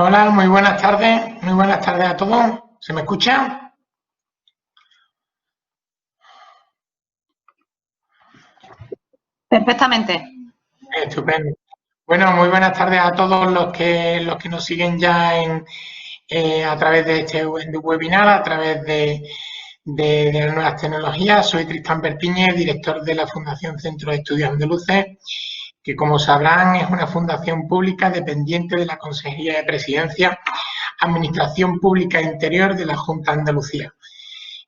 Hola, muy buenas tardes a todos. ¿Se me escucha? Perfectamente. Estupendo. Bueno, muy buenas tardes a todos los que nos siguen ya a través de este webinar, a través de las nuevas tecnologías. Soy Tristán Perpiñez, director de la Fundación Centro de Estudios Andaluces, que como sabrán es una fundación pública dependiente de la Consejería de Presidencia, Administración Pública e Interior de la Junta de Andalucía,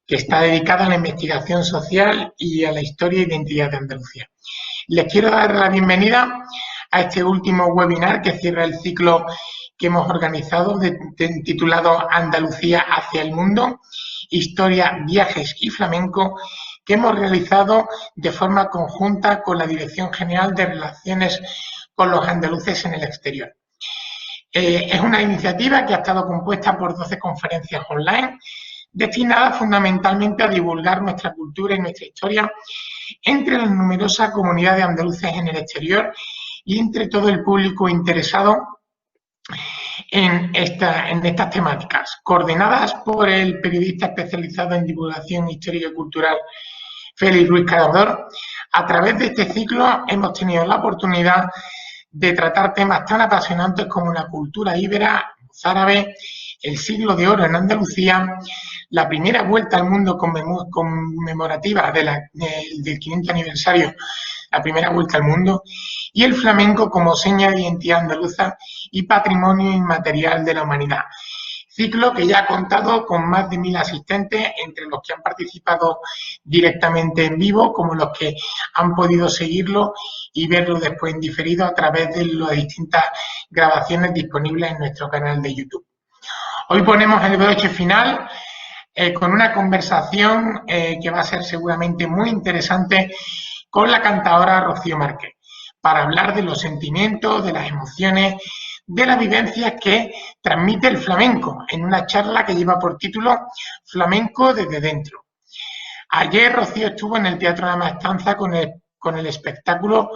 que está dedicada a la investigación social y a la historia e identidad de Andalucía. Les quiero dar la bienvenida a este último webinar que cierra el ciclo que hemos organizado titulado Andalucía hacia el mundo, historia, viajes y flamenco, que hemos realizado de forma conjunta con la Dirección General de Relaciones con los Andaluces en el Exterior. Es una iniciativa que ha estado compuesta por 12 conferencias online destinadas fundamentalmente a divulgar nuestra cultura y nuestra historia entre la numerosa comunidad de andaluces en el exterior y entre todo el público interesado en estas temáticas, coordinadas por el periodista especializado en divulgación histórica y cultural Félix Ruiz Carador. A través de este ciclo hemos tenido la oportunidad de tratar temas tan apasionantes como la cultura íbera, mozárabe, el siglo de oro en Andalucía, la primera vuelta al mundo conmemorativa del 500 aniversario, la primera vuelta al mundo, y el flamenco como seña de identidad andaluza y patrimonio inmaterial de la humanidad. Ciclo que ya ha contado con más de 1000 asistentes, entre los que han participado directamente en vivo, como los que han podido seguirlo y verlo después en diferido a través de las distintas grabaciones disponibles en nuestro canal de YouTube. Hoy ponemos el broche final con una conversación que va a ser seguramente muy interesante con la cantadora Rocío Márquez, para hablar de los sentimientos, de las emociones, de las vivencias que transmite el flamenco en una charla que lleva por título Flamenco desde dentro. Ayer Rocío estuvo en el Teatro de la Maestranza con el espectáculo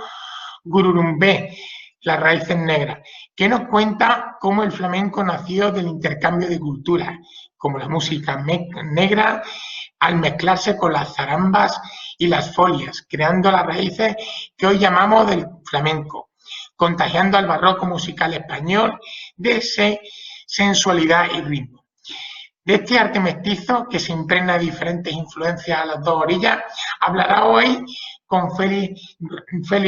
Gururumbé, las raíces negras, que nos cuenta cómo el flamenco nació del intercambio de culturas, como la música negra, al mezclarse con las zarambas y las folias, creando las raíces que hoy llamamos del flamenco, contagiando al barroco musical español de sensualidad y ritmo. De este arte mestizo que se impregna de diferentes influencias a las dos orillas, hablará hoy con Félix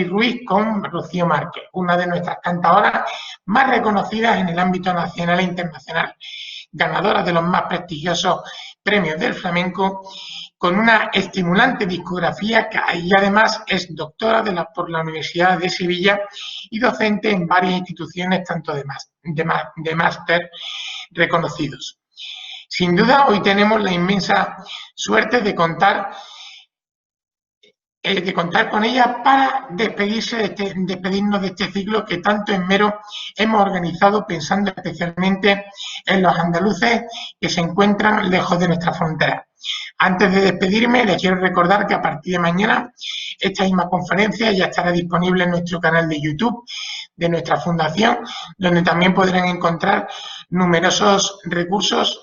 Ruiz, con Rocío Márquez, una de nuestras cantadoras más reconocidas en el ámbito nacional e internacional, ganadora de los más prestigiosos premios del flamenco, con una estimulante discografía y además es doctora por la Universidad de Sevilla y docente en varias instituciones, tanto de máster reconocidos. Sin duda, hoy tenemos la inmensa suerte de contar con ella para despedirnos de este ciclo que tanto en Mero hemos organizado pensando especialmente en los andaluces que se encuentran lejos de nuestra frontera. Antes de despedirme, les quiero recordar que a partir de mañana esta misma conferencia ya estará disponible en nuestro canal de YouTube de nuestra fundación, donde también podrán encontrar numerosos recursos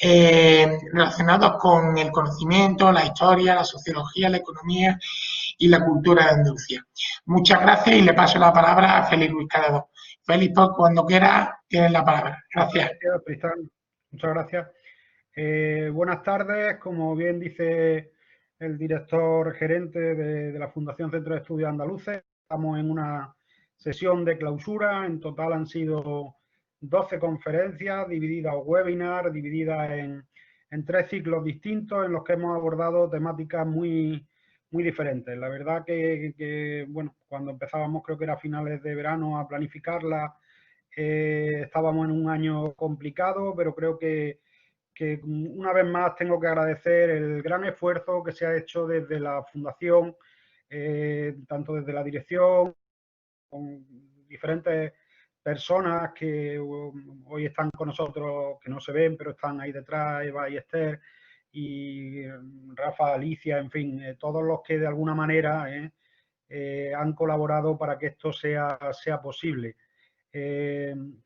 relacionados con el conocimiento, la historia, la sociología, la economía y la cultura de Andalucía. Muchas gracias y le paso la palabra a Félix Ruiz Carador. Félix, pues, cuando quiera, tienes la palabra. Gracias. Gracias, Tristán. Muchas gracias. Buenas tardes. Como bien dice el director gerente de la Fundación Centro de Estudios Andaluces, estamos en una sesión de clausura. En total han sido 12 conferencias divididas o webinars, divididas en 3 ciclos distintos en los que hemos abordado temáticas muy diferentes. La verdad que, bueno, cuando empezábamos, creo que era a finales de verano, a planificarla, estábamos en un año complicado, pero creo que una vez más tengo que agradecer el gran esfuerzo que se ha hecho desde la Fundación, tanto desde la dirección, con diferentes personas que hoy están con nosotros, que no se ven, pero están ahí detrás, Eva y Esther, y Rafa, Alicia, en fin, todos los que de alguna manera han colaborado para que esto sea posible.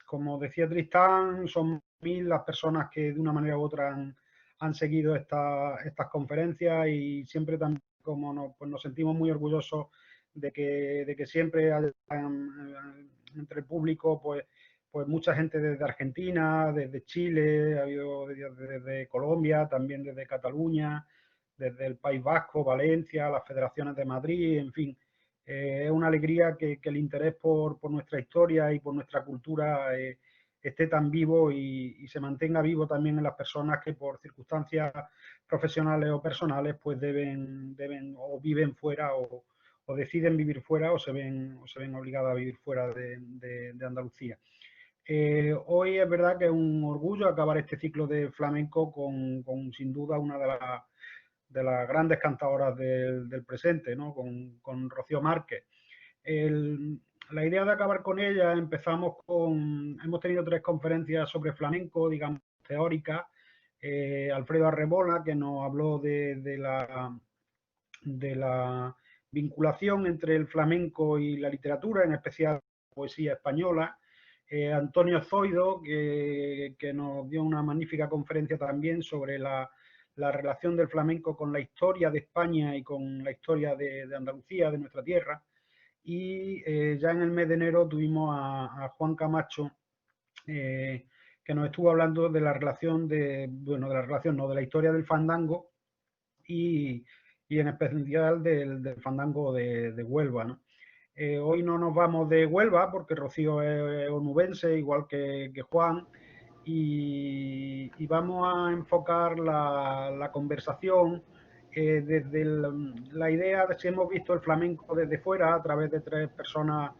Como decía Tristán, son 1000 las personas que de una manera u otra han seguido estas conferencias y siempre también como pues nos sentimos muy orgullosos de que siempre haya entre el público pues mucha gente desde Argentina, desde Chile, ha habido desde Colombia, también desde Cataluña, desde el País Vasco, Valencia, las federaciones de Madrid, en fin. Es una alegría que el interés por nuestra historia y por nuestra cultura esté tan vivo y se mantenga vivo también en las personas que por circunstancias profesionales o personales pues deben o viven fuera o deciden vivir fuera o se ven obligadas a vivir fuera de Andalucía. Hoy es verdad que es un orgullo acabar este ciclo de flamenco con sin duda una de las grandes cantadoras del presente, ¿no? Con Rocío Márquez. La idea de acabar con ella, hemos tenido 3 conferencias sobre flamenco, digamos, teóricas. Alfredo Arrebola, que nos habló de la vinculación entre el flamenco y la literatura, en especial la poesía española. Antonio Zoido, que nos dio una magnífica conferencia también sobre la relación del flamenco con la historia de España y con la historia de Andalucía, de nuestra tierra. Y ya en el mes de enero tuvimos a Juan Camacho, que nos estuvo hablando de la relación de la historia del fandango y en especial del fandango de Huelva, ¿no? Hoy no nos vamos de Huelva porque Rocío es onubense, igual que Juan, y vamos a enfocar la conversación desde la idea de si hemos visto el flamenco desde fuera a través de 3 personas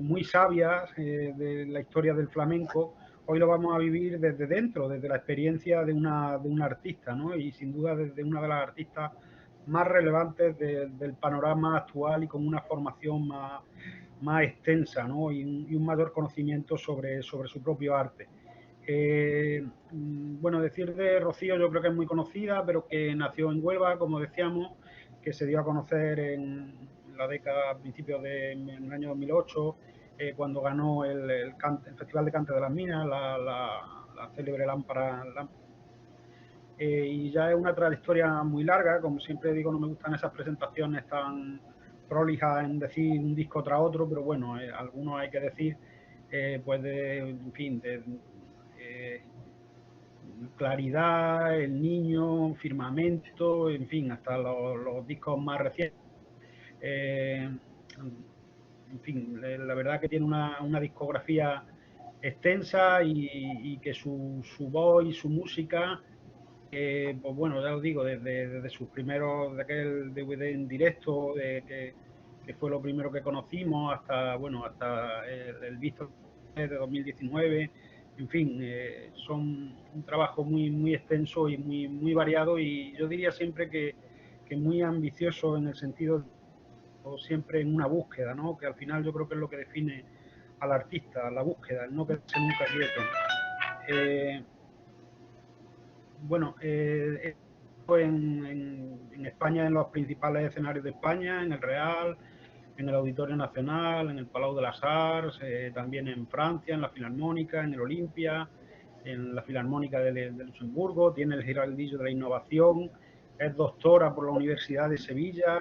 muy sabias de la historia del flamenco. Hoy lo vamos a vivir desde dentro, desde la experiencia de una artista, ¿no? Y sin duda desde una de las artistas más relevantes del panorama actual y con una formación más extensa, ¿no? Y un mayor conocimiento sobre su propio arte. Bueno, decir de Rocío yo creo que es muy conocida, pero que nació en Huelva, como decíamos, que se dio a conocer en la década, a principios en el año 2008, cuando ganó el Festival de Cante de las Minas, la célebre lámpara. Y ya es una trayectoria muy larga, como siempre digo, no me gustan esas presentaciones tan prolijas en decir un disco tras otro, pero bueno, algunos hay que decir, pues en fin, Claridad, El Niño, Firmamento, en fin, hasta los discos más recientes. En fin, la verdad que tiene una discografía extensa y que su voz y su música, pues bueno, ya os digo, desde sus primeros, de aquel DVD en directo, que fue lo primero que conocimos, hasta, bueno, hasta el visto de 2019, en fin, son un trabajo muy extenso y muy variado y yo diría siempre que muy ambicioso en el sentido de siempre en una búsqueda, ¿no? Que al final yo creo que es lo que define al artista, la búsqueda, el no quedarse nunca quieto. Bueno, en España, en los principales escenarios de España, en el Real, en el Auditorio Nacional, en el Palau de las Arts, también en Francia, en la Filarmónica, en el Olimpia, en la Filarmónica de Luxemburgo, tiene el Giraldillo de la Innovación, es doctora por la Universidad de Sevilla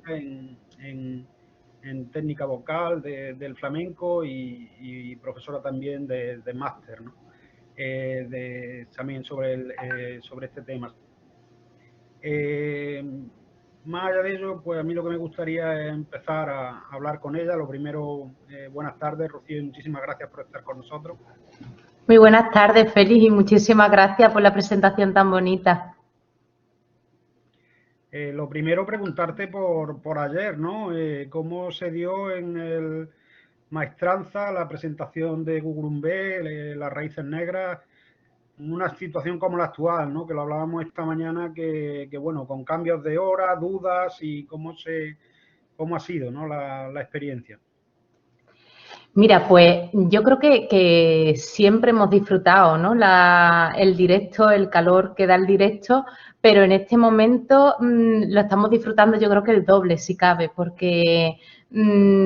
en técnica vocal del flamenco y profesora también de máster, ¿no? También sobre este tema. Más allá de ello, pues a mí lo que me gustaría es empezar a hablar con ella. Lo primero, buenas tardes, Rocío, y muchísimas gracias por estar con nosotros. Muy buenas tardes, Félix, y muchísimas gracias por la presentación tan bonita. Lo primero, preguntarte por ayer, ¿no? ¿Cómo se dio en el Maestranza la presentación de Gugurumbe, las raíces negras? Una situación como la actual, ¿no? Que lo hablábamos esta mañana, que bueno, con cambios de hora, dudas y cómo ha sido, ¿no? la experiencia. Mira, pues yo creo que siempre hemos disfrutado, ¿no? El directo, el calor que da el directo, pero en este momento lo estamos disfrutando yo creo que el doble, si cabe, porque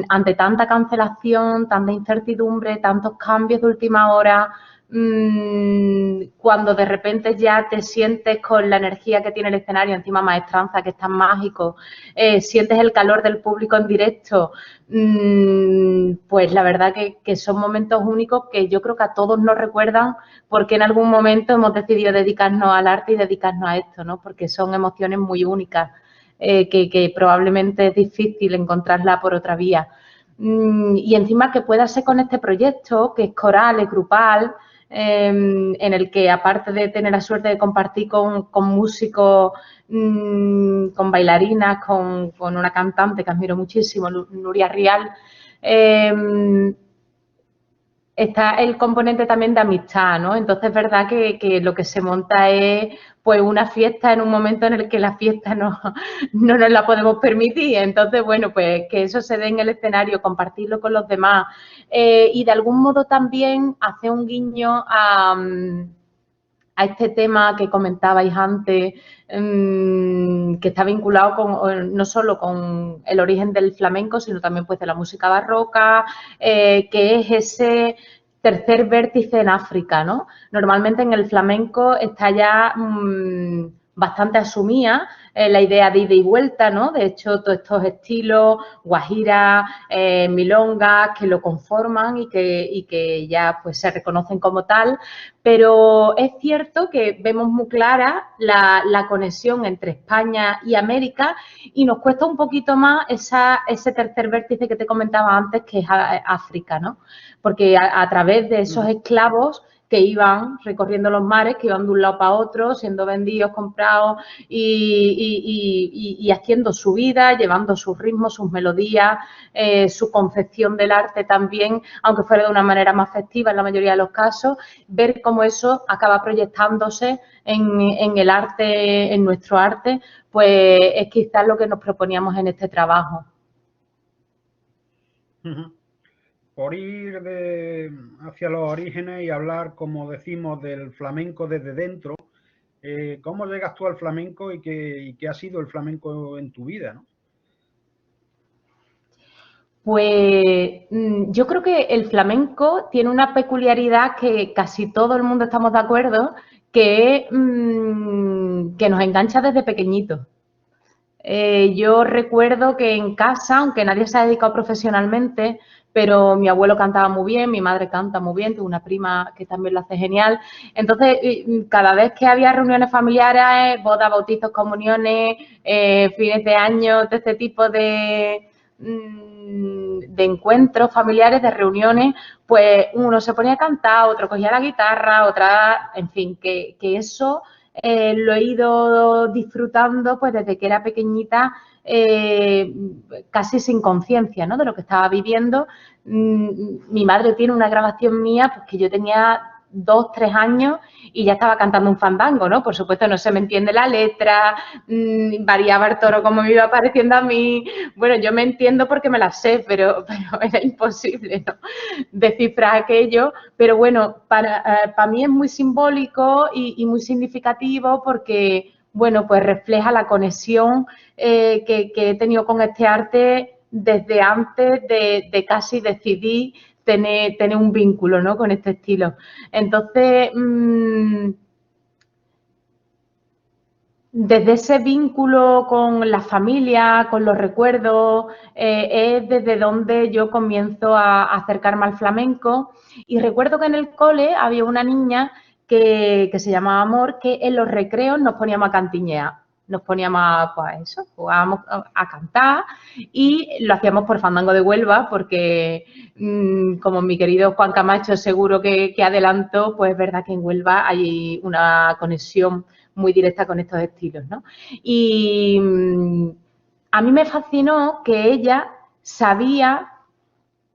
ante tanta cancelación, tanta incertidumbre, tantos cambios de última hora, cuando de repente ya te sientes con la energía que tiene el escenario, encima Maestranza, que es tan mágico, sientes el calor del público en directo, pues la verdad que son momentos únicos que yo creo que a todos nos recuerdan porque en algún momento hemos decidido dedicarnos al arte y dedicarnos a esto, ¿no? Porque son emociones muy únicas, que probablemente es difícil encontrarla por otra vía. Y encima que pueda ser con este proyecto, que es coral, es grupal, en el que aparte de tener la suerte de compartir con músicos, con bailarinas, con una cantante que admiro muchísimo, Nuria Rial, está el componente también de amistad, ¿no? Entonces es verdad que lo que se monta es pues una fiesta en un momento en el que la fiesta no nos la podemos permitir. Entonces, bueno, pues que eso se dé en el escenario, compartirlo con los demás y de algún modo también hacer un guiño a este tema que comentabais antes, que está vinculado con, no solo con el origen del flamenco, sino también pues de la música barroca, que es ese tercer vértice en África, ¿no? Normalmente en el flamenco está ya bastante asumida la idea de ida y vuelta, ¿no? De hecho, todos estos estilos, guajira, milonga, que lo conforman y que ya pues se reconocen como tal, pero es cierto que vemos muy clara la conexión entre España y América y nos cuesta un poquito más ese tercer vértice que te comentaba antes, que es África, ¿no? Porque a través de esos esclavos que iban recorriendo los mares, que iban de un lado para otro, siendo vendidos, comprados y haciendo su vida, llevando sus ritmos, sus melodías, su concepción del arte también, aunque fuera de una manera más festiva en la mayoría de los casos, ver cómo eso acaba proyectándose en el arte, en nuestro arte, pues es quizás lo que nos proponíamos en este trabajo. Por ir hacia los orígenes y hablar, como decimos, del flamenco desde dentro, ¿cómo llegas tú al flamenco y qué ha sido el flamenco en tu vida, ¿no? Pues yo creo que el flamenco tiene una peculiaridad que casi todo el mundo estamos de acuerdo, que es que nos engancha desde pequeñitos. Yo recuerdo que en casa, aunque nadie se ha dedicado profesionalmente, pero mi abuelo cantaba muy bien, mi madre canta muy bien, tengo una prima que también lo hace genial. Entonces, cada vez que había reuniones familiares, bodas, bautizos, comuniones, fines de año, de este tipo de encuentros familiares, de reuniones, pues uno se ponía a cantar, otro cogía la guitarra, otra, en fin, que eso lo he ido disfrutando pues desde que era pequeñita, casi sin conciencia, ¿no? De lo que estaba viviendo. Mi madre tiene una grabación mía pues que yo tenía 2, 3 años y ya estaba cantando un fandango, ¿no? Por supuesto no se me entiende la letra, variaba el toro como me iba pareciendo a mí. Bueno, yo me entiendo porque me la sé, pero era imposible, ¿no? Descifrar aquello. Pero bueno, para mí es muy simbólico y muy significativo porque, bueno, pues refleja la conexión que he tenido con este arte desde antes de casi decidir tener un vínculo, ¿no? Con este estilo. Entonces, desde ese vínculo con la familia, con los recuerdos, es desde donde yo comienzo a acercarme al flamenco. Y recuerdo que en el cole había una niña que se llamaba Amor, que en los recreos nos poníamos a cantiñear. Nos poníamos pues eso, jugábamos a cantar y lo hacíamos por Fandango de Huelva porque, como mi querido Juan Camacho seguro que adelantó, pues es verdad que en Huelva hay una conexión muy directa con estos estilos, ¿no? Y a mí me fascinó que ella sabía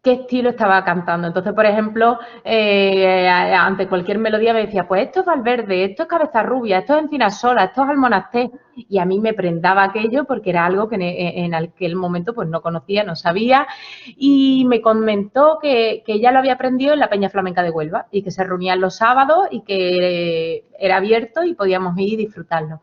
qué estilo estaba cantando. Entonces, por ejemplo, ante cualquier melodía me decía, pues esto es Valverde, esto es Cabeza Rubia, esto es Encinasola, esto es Almonaster. Y a mí me prendaba aquello porque era algo que en aquel momento pues no conocía, no sabía. Y me comentó que ella lo había aprendido en la Peña Flamenca de Huelva y que se reunían los sábados y que era abierto y podíamos ir y disfrutarlo.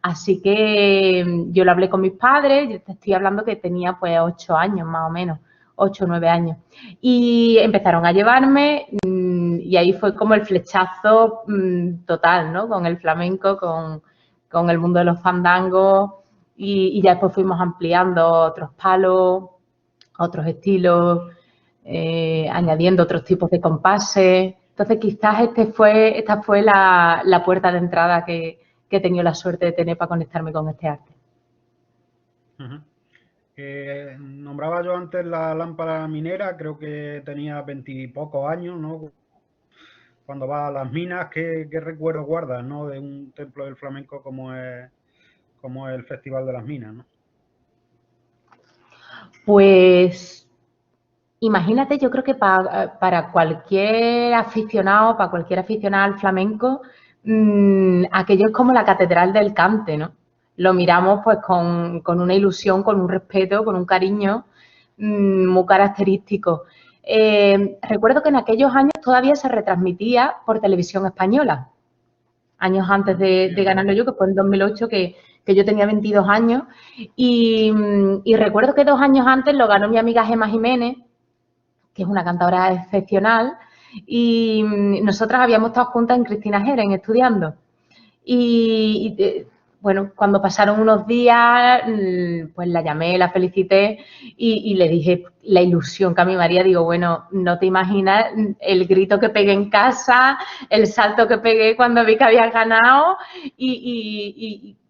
Así que yo lo hablé con mis padres, yo te estoy hablando que tenía pues 8 años más o menos. 8 o 9 años. Y empezaron a llevarme y ahí fue como el flechazo total, ¿no? Con el flamenco, con el mundo de los fandangos y ya después fuimos ampliando otros palos, otros estilos, añadiendo otros tipos de compases. Entonces quizás esta fue la puerta de entrada que he tenido la suerte de tener para conectarme con este arte. Nombraba yo antes la lámpara minera, creo que tenía 20 y pocos años, ¿no? Cuando vas a las minas, ¿qué recuerdos guardas, ¿no? De un templo del flamenco como es el Festival de las Minas, ¿no? Pues imagínate, yo creo que para cualquier aficionado al flamenco, aquello es como la catedral del cante, ¿no? Lo miramos pues con una ilusión, con un respeto, con un cariño muy característico. Recuerdo que en aquellos años todavía se retransmitía por televisión española, años antes de ganarlo yo, que fue en 2008, que yo tenía 22 años, y recuerdo que 2 años antes lo ganó mi amiga Gemma Jiménez, que es una cantadora excepcional, y nosotras habíamos estado juntas en Cristina Jerez estudiando. Bueno, cuando pasaron unos días, pues la llamé, la felicité y le dije la ilusión que a mi María, digo, bueno, no te imaginas el grito que pegué en casa, el salto que pegué cuando vi que había ganado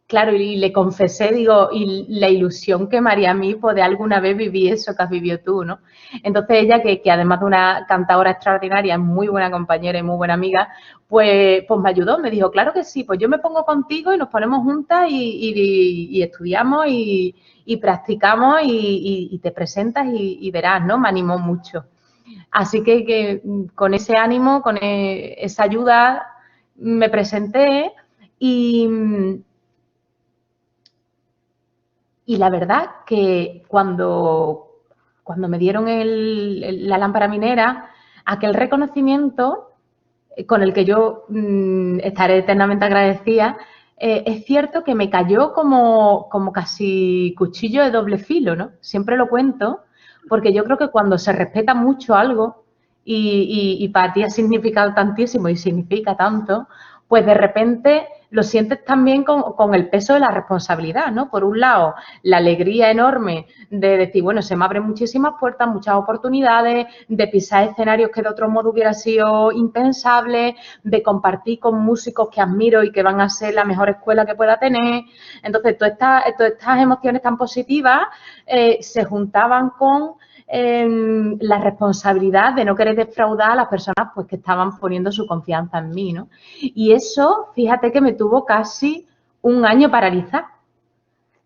claro, y le confesé, digo, y la ilusión que me haría a mí poder alguna vez vivir eso que has vivido tú, ¿no? Entonces ella, que además de una cantadora extraordinaria, es muy buena compañera y muy buena amiga, pues me ayudó, me dijo, claro que sí, pues yo me pongo contigo y nos ponemos juntas y estudiamos y practicamos y te presentas y verás, ¿no? Me animó mucho. Así que con ese ánimo, con esa ayuda, me presenté y la verdad que cuando me dieron la lámpara minera, aquel reconocimiento con el que yo estaré eternamente agradecida, es cierto que me cayó como casi cuchillo de doble filo, ¿no? Siempre lo cuento, porque yo creo que cuando se respeta mucho algo y para ti ha significado tantísimo y significa tanto, pues de repente lo sientes también con el peso de la responsabilidad, ¿no? Por un lado, la alegría enorme de decir, bueno, se me abren muchísimas puertas, muchas oportunidades, de pisar escenarios que de otro modo hubiera sido impensable, de compartir con músicos que admiro y que van a ser la mejor escuela que pueda tener. Entonces, todas estas emociones tan positivas se juntaban con la responsabilidad de no querer defraudar a las personas pues que estaban poniendo su confianza en mí, ¿no? Y eso, fíjate que me tuvo casi un año paralizada.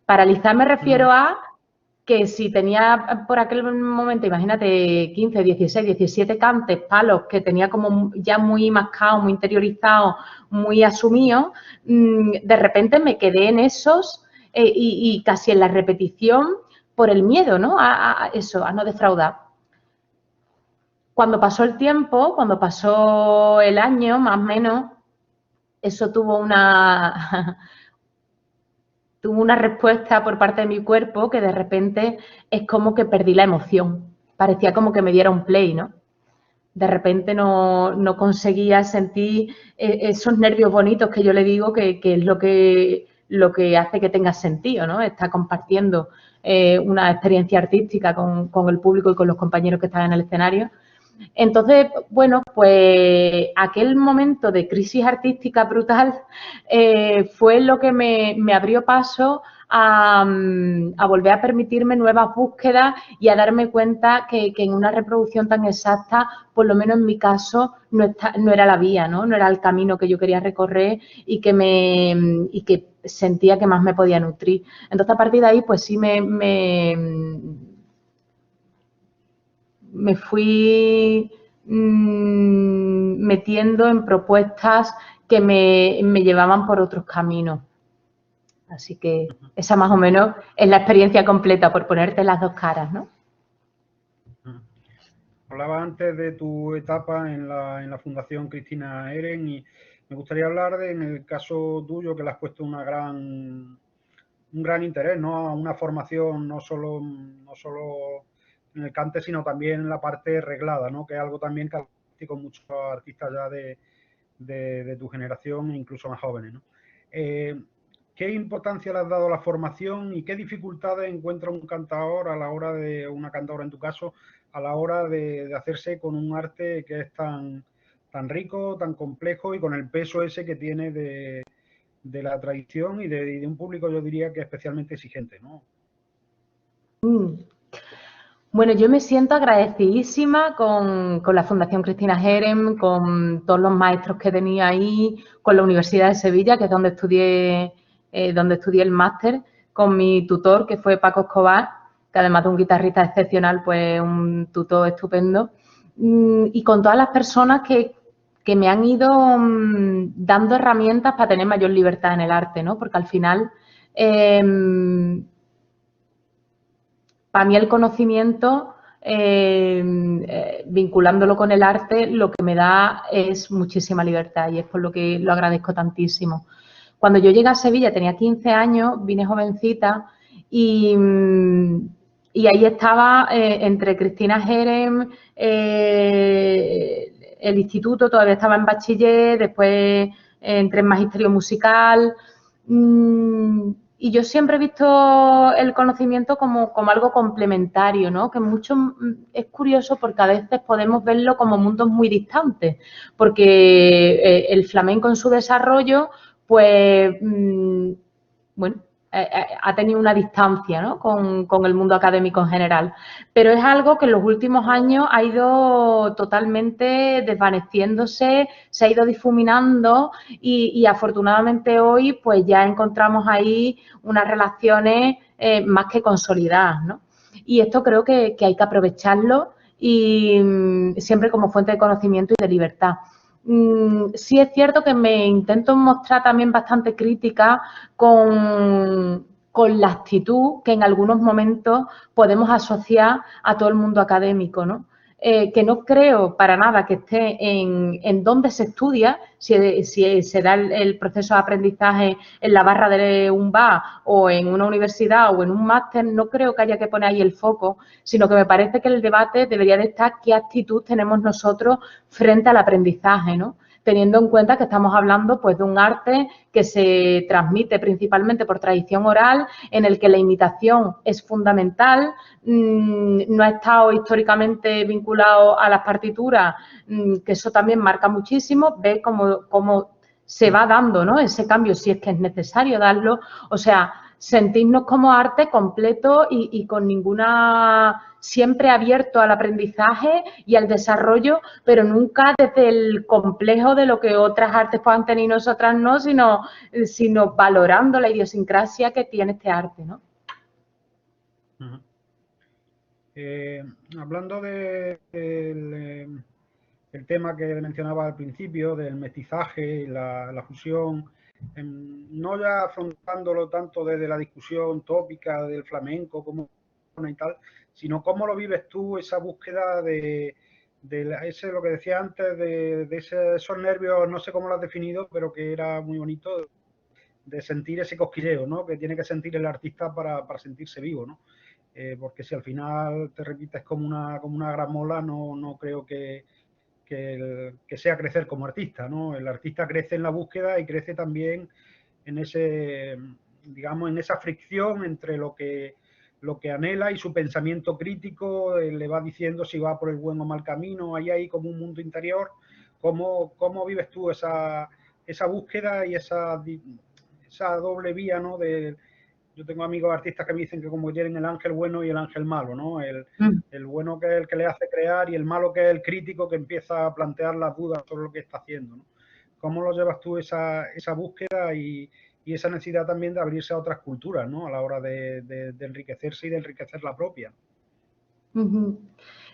Paralizar me refiero a que si tenía por aquel momento, imagínate, 15, 16, 17 cantes, palos que tenía como ya muy mascados, muy interiorizados, muy asumidos, de repente me quedé en esos y casi en la repetición por el miedo, ¿no? A eso, a no defraudar. Cuando pasó el tiempo, cuando pasó el año, más o menos, eso tuvo una respuesta por parte de mi cuerpo que de repente es como que perdí la emoción. Parecía como que me diera un play, ¿no? De repente no conseguía sentir esos nervios bonitos que yo le digo que es lo que hace que tenga sentido, ¿no? Está compartiendo una experiencia artística con el público y con los compañeros que están en el escenario. Entonces, bueno, pues aquel momento de crisis artística brutal fue lo que me abrió paso a volver a permitirme nuevas búsquedas y a darme cuenta que en una reproducción tan exacta, por lo menos en mi caso, no era la vía, ¿no? No era el camino que yo quería recorrer y que sentía que más me podía nutrir. Entonces, a partir de ahí, pues sí me me fui metiendo en propuestas que me llevaban por otros caminos. Así que esa más o menos es la experiencia completa, por ponerte las dos caras, ¿no? Hablaba antes de tu etapa en la Fundación Cristina Eren y me gustaría hablar en el caso tuyo, que le has puesto un gran interés, ¿no? A una formación no solo en el cante, sino también en la parte reglada, ¿no? Que es algo también que con muchos artistas ya de tu generación e incluso más jóvenes, ¿no? ¿Qué importancia le has dado a la formación y qué dificultades encuentra un cantador a la hora de, una cantadora en tu caso, a la hora de hacerse con un arte que es tan rico, tan complejo y con el peso ese que tiene de la tradición y de un público, yo diría que especialmente exigente, ¿no? Bueno, yo me siento agradecidísima con la Fundación Cristina Jerem, con todos los maestros que tenía ahí, con la Universidad de Sevilla, que es donde estudié el máster, con mi tutor, que fue Paco Escobar, que además de un guitarrista excepcional, pues un tutor estupendo, y con todas las personas que me han ido dando herramientas para tener mayor libertad en el arte, ¿no? Porque al final, para mí el conocimiento, vinculándolo con el arte, lo que me da es muchísima libertad y es por lo que lo agradezco tantísimo. Cuando yo llegué a Sevilla tenía 15 años, vine jovencita y ahí estaba entre Cristina Jerem, el instituto, todavía estaba en bachiller, después entré en magisterio musical. Y yo siempre he visto el conocimiento como algo complementario, ¿no? Que mucho es curioso porque a veces podemos verlo como mundos muy distantes, porque el flamenco en su desarrollo, pues, bueno, ha tenido una distancia, ¿no? con el mundo académico en general. Pero es algo que en los últimos años ha ido totalmente desvaneciéndose, se ha ido difuminando y afortunadamente hoy pues ya encontramos ahí unas relaciones más que consolidadas, ¿no? Y esto creo que hay que aprovecharlo y siempre como fuente de conocimiento y de libertad. Sí es cierto que me intento mostrar también bastante crítica con la actitud que en algunos momentos podemos asociar a todo el mundo académico, ¿no? Que no creo para nada que esté en dónde se estudia, si se da el proceso de aprendizaje en la barra de un bar o en una universidad o en un máster, no creo que haya que poner ahí el foco, sino que me parece que el debate debería de estar qué actitud tenemos nosotros frente al aprendizaje, ¿no? Teniendo en cuenta que estamos hablando pues de un arte que se transmite principalmente por tradición oral, en el que la imitación es fundamental, no ha estado históricamente vinculado a las partituras, que eso también marca muchísimo, ve cómo se va dando, ¿no? Ese cambio, si es que es necesario darlo, o sea, sentirnos como arte completo y con ninguna, siempre abierto al aprendizaje y al desarrollo, pero nunca desde el complejo de lo que otras artes puedan tener y nosotras no, sino valorando la idiosincrasia que tiene este arte, ¿no? Hablando del tema que mencionaba al principio, del mestizaje y la fusión, no ya afrontándolo tanto desde la discusión tópica del flamenco como y tal, sino cómo lo vives tú, esa búsqueda de ese, lo que decía antes, de esos nervios, no sé cómo lo has definido, pero que era muy bonito, de sentir ese cosquilleo, ¿no? Que tiene que sentir el artista para sentirse vivo, ¿no? Porque si al final te repites como una gramola, no creo que sea crecer como artista, ¿no? El artista crece en la búsqueda y crece también en ese, digamos, en esa fricción entre lo que anhela y su pensamiento crítico le va diciendo si va por el buen o mal camino. Hay como un mundo interior. ¿Cómo vives tú esa búsqueda y esa doble vía, ¿no? Yo tengo amigos artistas que me dicen que como tienen el ángel bueno y el ángel malo, ¿no? El bueno que es el que le hace crear y el malo que es el crítico que empieza a plantear las dudas sobre lo que está haciendo, ¿no? ¿Cómo lo llevas tú esa búsqueda y esa necesidad también de abrirse a otras culturas, ¿no? A la hora de enriquecerse y de enriquecer la propia.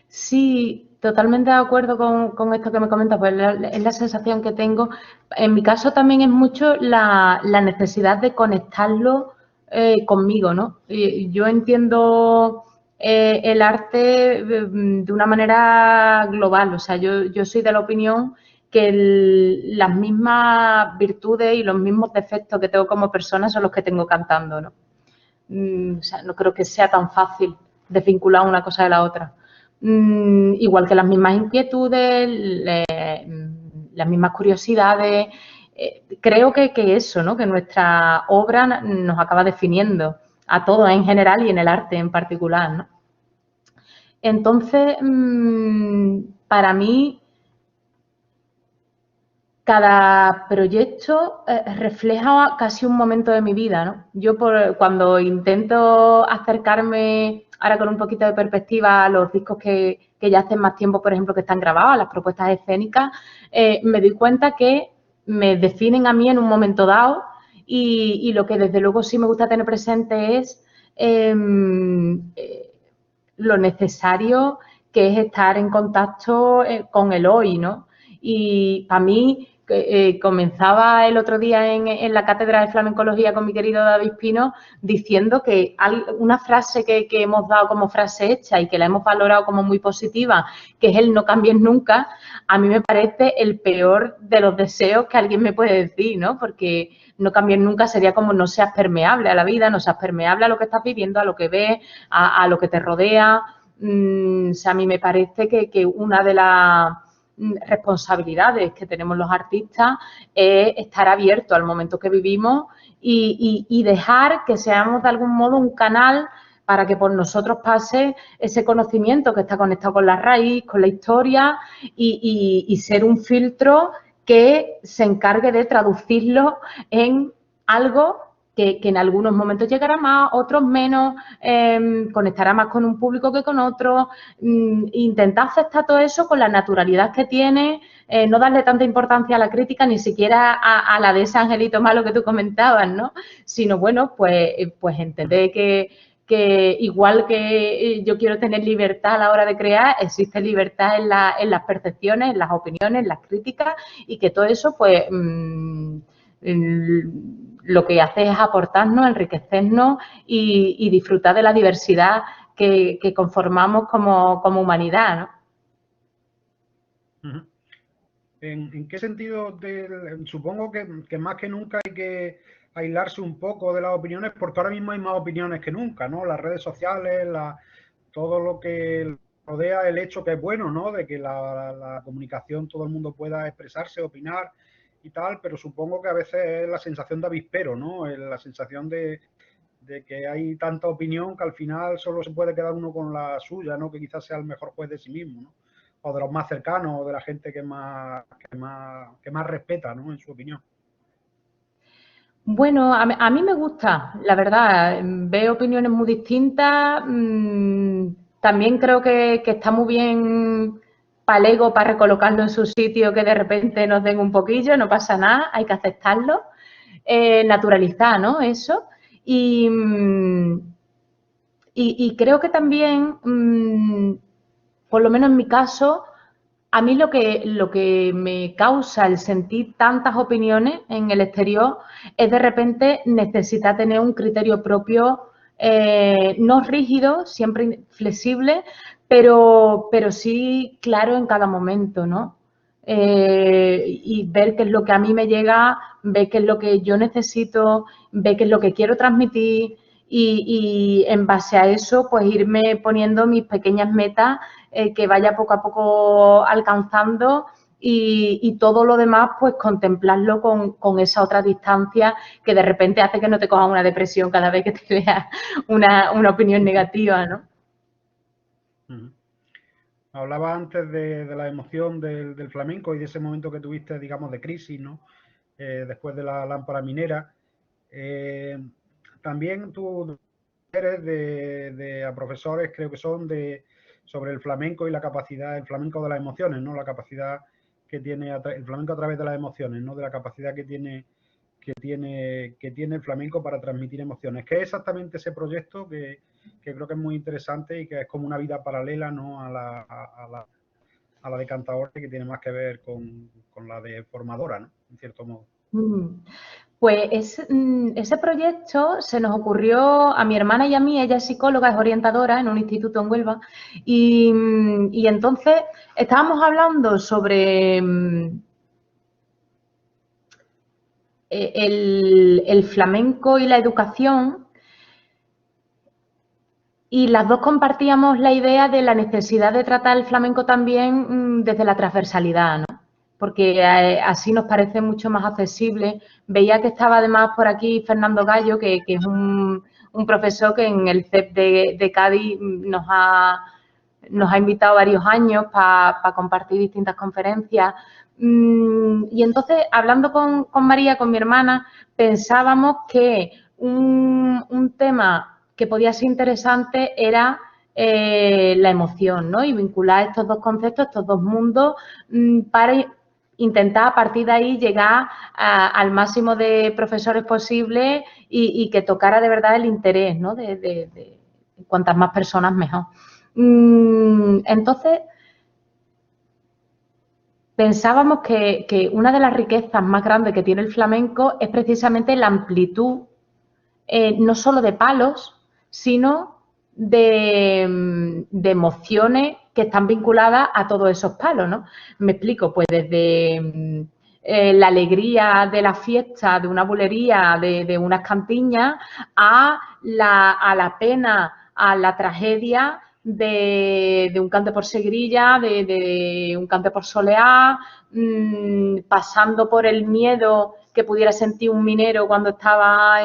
Sí, totalmente de acuerdo con esto que me comentas, pues es la sensación que tengo. En mi caso también es mucho la necesidad de conectarlo conmigo, ¿no? Yo entiendo el arte de una manera global, o sea, yo soy de la opinión que las mismas virtudes y los mismos defectos que tengo como persona son los que tengo cantando, ¿no? O sea, no creo que sea tan fácil desvincular una cosa de la otra. Igual que las mismas inquietudes, las mismas curiosidades. Creo que eso, ¿no? Que nuestra obra nos acaba definiendo a todos en general y en el arte en particular, ¿no? Entonces, para mí, cada proyecto refleja casi un momento de mi vida, ¿no? Yo cuando intento acercarme ahora con un poquito de perspectiva a los discos que ya hacen más tiempo, por ejemplo, que están grabados, a las propuestas escénicas, me doy cuenta que me definen a mí en un momento dado y lo que desde luego sí me gusta tener presente es lo necesario que es estar en contacto con el hoy, ¿no? Y para mí, comenzaba el otro día en la cátedra de flamencología con mi querido David Pino diciendo que una frase que hemos dado como frase hecha y que la hemos valorado como muy positiva, que es el no cambies nunca, a mí me parece el peor de los deseos que alguien me puede decir, ¿no? Porque no cambies nunca sería como no seas permeable a la vida, no seas permeable a lo que estás viviendo, a lo que ves, a lo que te rodea. O sea, a mí me parece que una de las responsabilidades que tenemos los artistas es estar abiertos al momento que vivimos y dejar que seamos de algún modo un canal para que por nosotros pase ese conocimiento que está conectado con la raíz, con la historia y ser un filtro que se encargue de traducirlo en algo que en algunos momentos llegará más, otros menos, conectará más con un público que con otro. Intentar aceptar todo eso con la naturalidad que tiene, no darle tanta importancia a la crítica, ni siquiera a la de ese angelito malo que tú comentabas, ¿no? Sino, bueno, pues entender que igual que yo quiero tener libertad a la hora de crear, existe libertad en las percepciones, en las opiniones, en las críticas y que todo eso, pues, lo que hace es aportarnos, enriquecernos y disfrutar de la diversidad que conformamos como humanidad, ¿no? ¿En qué sentido? Supongo que más que nunca hay que aislarse un poco de las opiniones, porque ahora mismo hay más opiniones que nunca, ¿no? Las redes sociales, todo lo que rodea el hecho que es bueno, ¿no? De que la comunicación, todo el mundo pueda expresarse, opinar y tal, pero supongo que a veces es la sensación de avispero, ¿no? La sensación de que hay tanta opinión que al final solo se puede quedar uno con la suya, ¿no? Que quizás sea el mejor juez de sí mismo, ¿no? O de los más cercanos, o de la gente que más respeta, ¿no? En su opinión. Bueno, a mí me gusta, la verdad. Veo opiniones muy distintas. También creo que está muy bien para el ego, para recolocarlo en su sitio, que de repente nos den un poquillo, no pasa nada, hay que aceptarlo, naturalizar, ¿no? Eso. Y, y creo que también, por lo menos en mi caso, a mí lo que me causa el sentir tantas opiniones en el exterior es de repente necesitar tener un criterio propio, no rígido, siempre flexible, pero sí claro en cada momento, ¿no? Y ver qué es lo que a mí me llega, ver qué es lo que yo necesito, ver qué es lo que quiero transmitir y en base a eso, pues irme poniendo mis pequeñas metas que vaya poco a poco alcanzando y todo lo demás, pues contemplarlo con esa otra distancia que de repente hace que no te coja una depresión cada vez que te veas una opinión negativa, ¿no? Hablaba antes de la emoción del flamenco y de ese momento que tuviste, digamos, de crisis, ¿no? Después de la lámpara minera. También tú eres a profesores, creo que son, sobre el flamenco y la capacidad, el flamenco de las emociones, ¿no? La capacidad que tiene el flamenco a través de las emociones, ¿no? De la capacidad que tiene tiene el flamenco para transmitir emociones. ¿Qué es exactamente ese proyecto que creo que es muy interesante y que es como una vida paralela, ¿no?, a la de cantadora, que tiene más que ver con la de formadora, ¿no?, en cierto modo? Pues ese proyecto se nos ocurrió a mi hermana y a mí. Ella es psicóloga, es orientadora en un instituto en Huelva, y entonces estábamos hablando sobre el flamenco y la educación, y las dos compartíamos la idea de la necesidad de tratar el flamenco también desde la transversalidad, ¿no? Porque así nos parece mucho más accesible. Veía que estaba además por aquí Fernando Gallo, que es un profesor que en el CEP de Cádiz nos ha invitado varios años para compartir distintas conferencias. Y entonces, hablando con María, con mi hermana, pensábamos que un tema que podía ser interesante era la emoción, ¿no? Y vincular estos dos conceptos, estos dos mundos, para intentar a partir de ahí llegar al máximo de profesores posible y que tocara de verdad el interés, ¿no?, de cuantas más personas mejor. Entonces, pensábamos que una de las riquezas más grandes que tiene el flamenco es precisamente la amplitud, no solo de palos, sino de emociones que están vinculadas a todos esos palos, ¿no? Me explico, pues desde la alegría de la fiesta, de una bulería, de unas cantiñas, a la pena, a la tragedia de un cante por segrilla, de un cante por soleá, pasando por el miedo que pudiera sentir un minero cuando estaba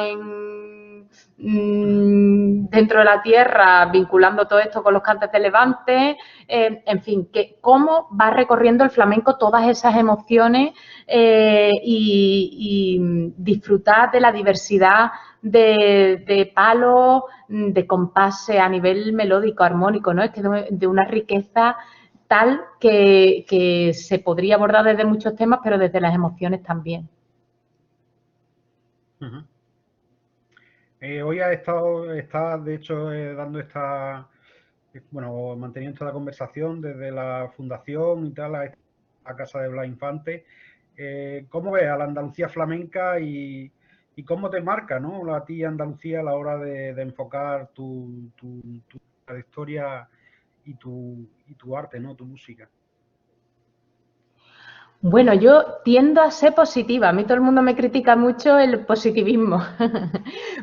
dentro de la tierra, vinculando todo esto con los cantes de Levante, en fin, que cómo va recorriendo el flamenco todas esas emociones y disfrutar de la diversidad de palos, de compases a nivel melódico, armónico, ¿no? Es que de una riqueza tal que se podría abordar desde muchos temas, pero desde las emociones también. Hoy está de hecho dando manteniendo esta conversación desde la fundación y tal, a Casa de Blas Infante. ¿Cómo ves a la Andalucía flamenca y cómo te marca, ¿no?, a ti Andalucía a la hora de enfocar tu trayectoria y tu arte, ¿no?, tu música? Bueno, yo tiendo a ser positiva. A mí todo el mundo me critica mucho el positivismo,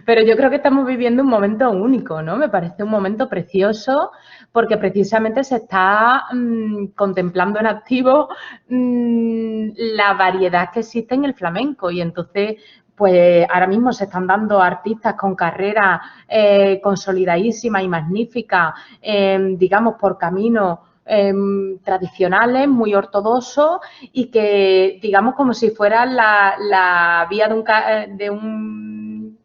pero yo creo que estamos viviendo un momento único, ¿no? Me parece un momento precioso porque precisamente se está contemplando en activo la variedad que existe en el flamenco, y entonces pues ahora mismo se están dando artistas con carreras consolidadísimas y magníficas, digamos, por caminos tradicionales, muy ortodoxos, y que, digamos, como si fuera la vía de un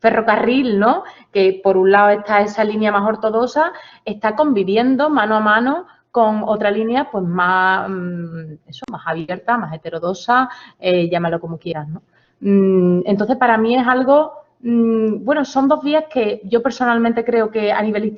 ferrocarril, ¿no?, que por un lado está esa línea más ortodoxa, está conviviendo mano a mano con otra línea pues más, más abierta, más heterodoxa, llámalo como quieras, ¿no? Entonces, para mí es algo... bueno, son dos vías que yo personalmente creo que a nivel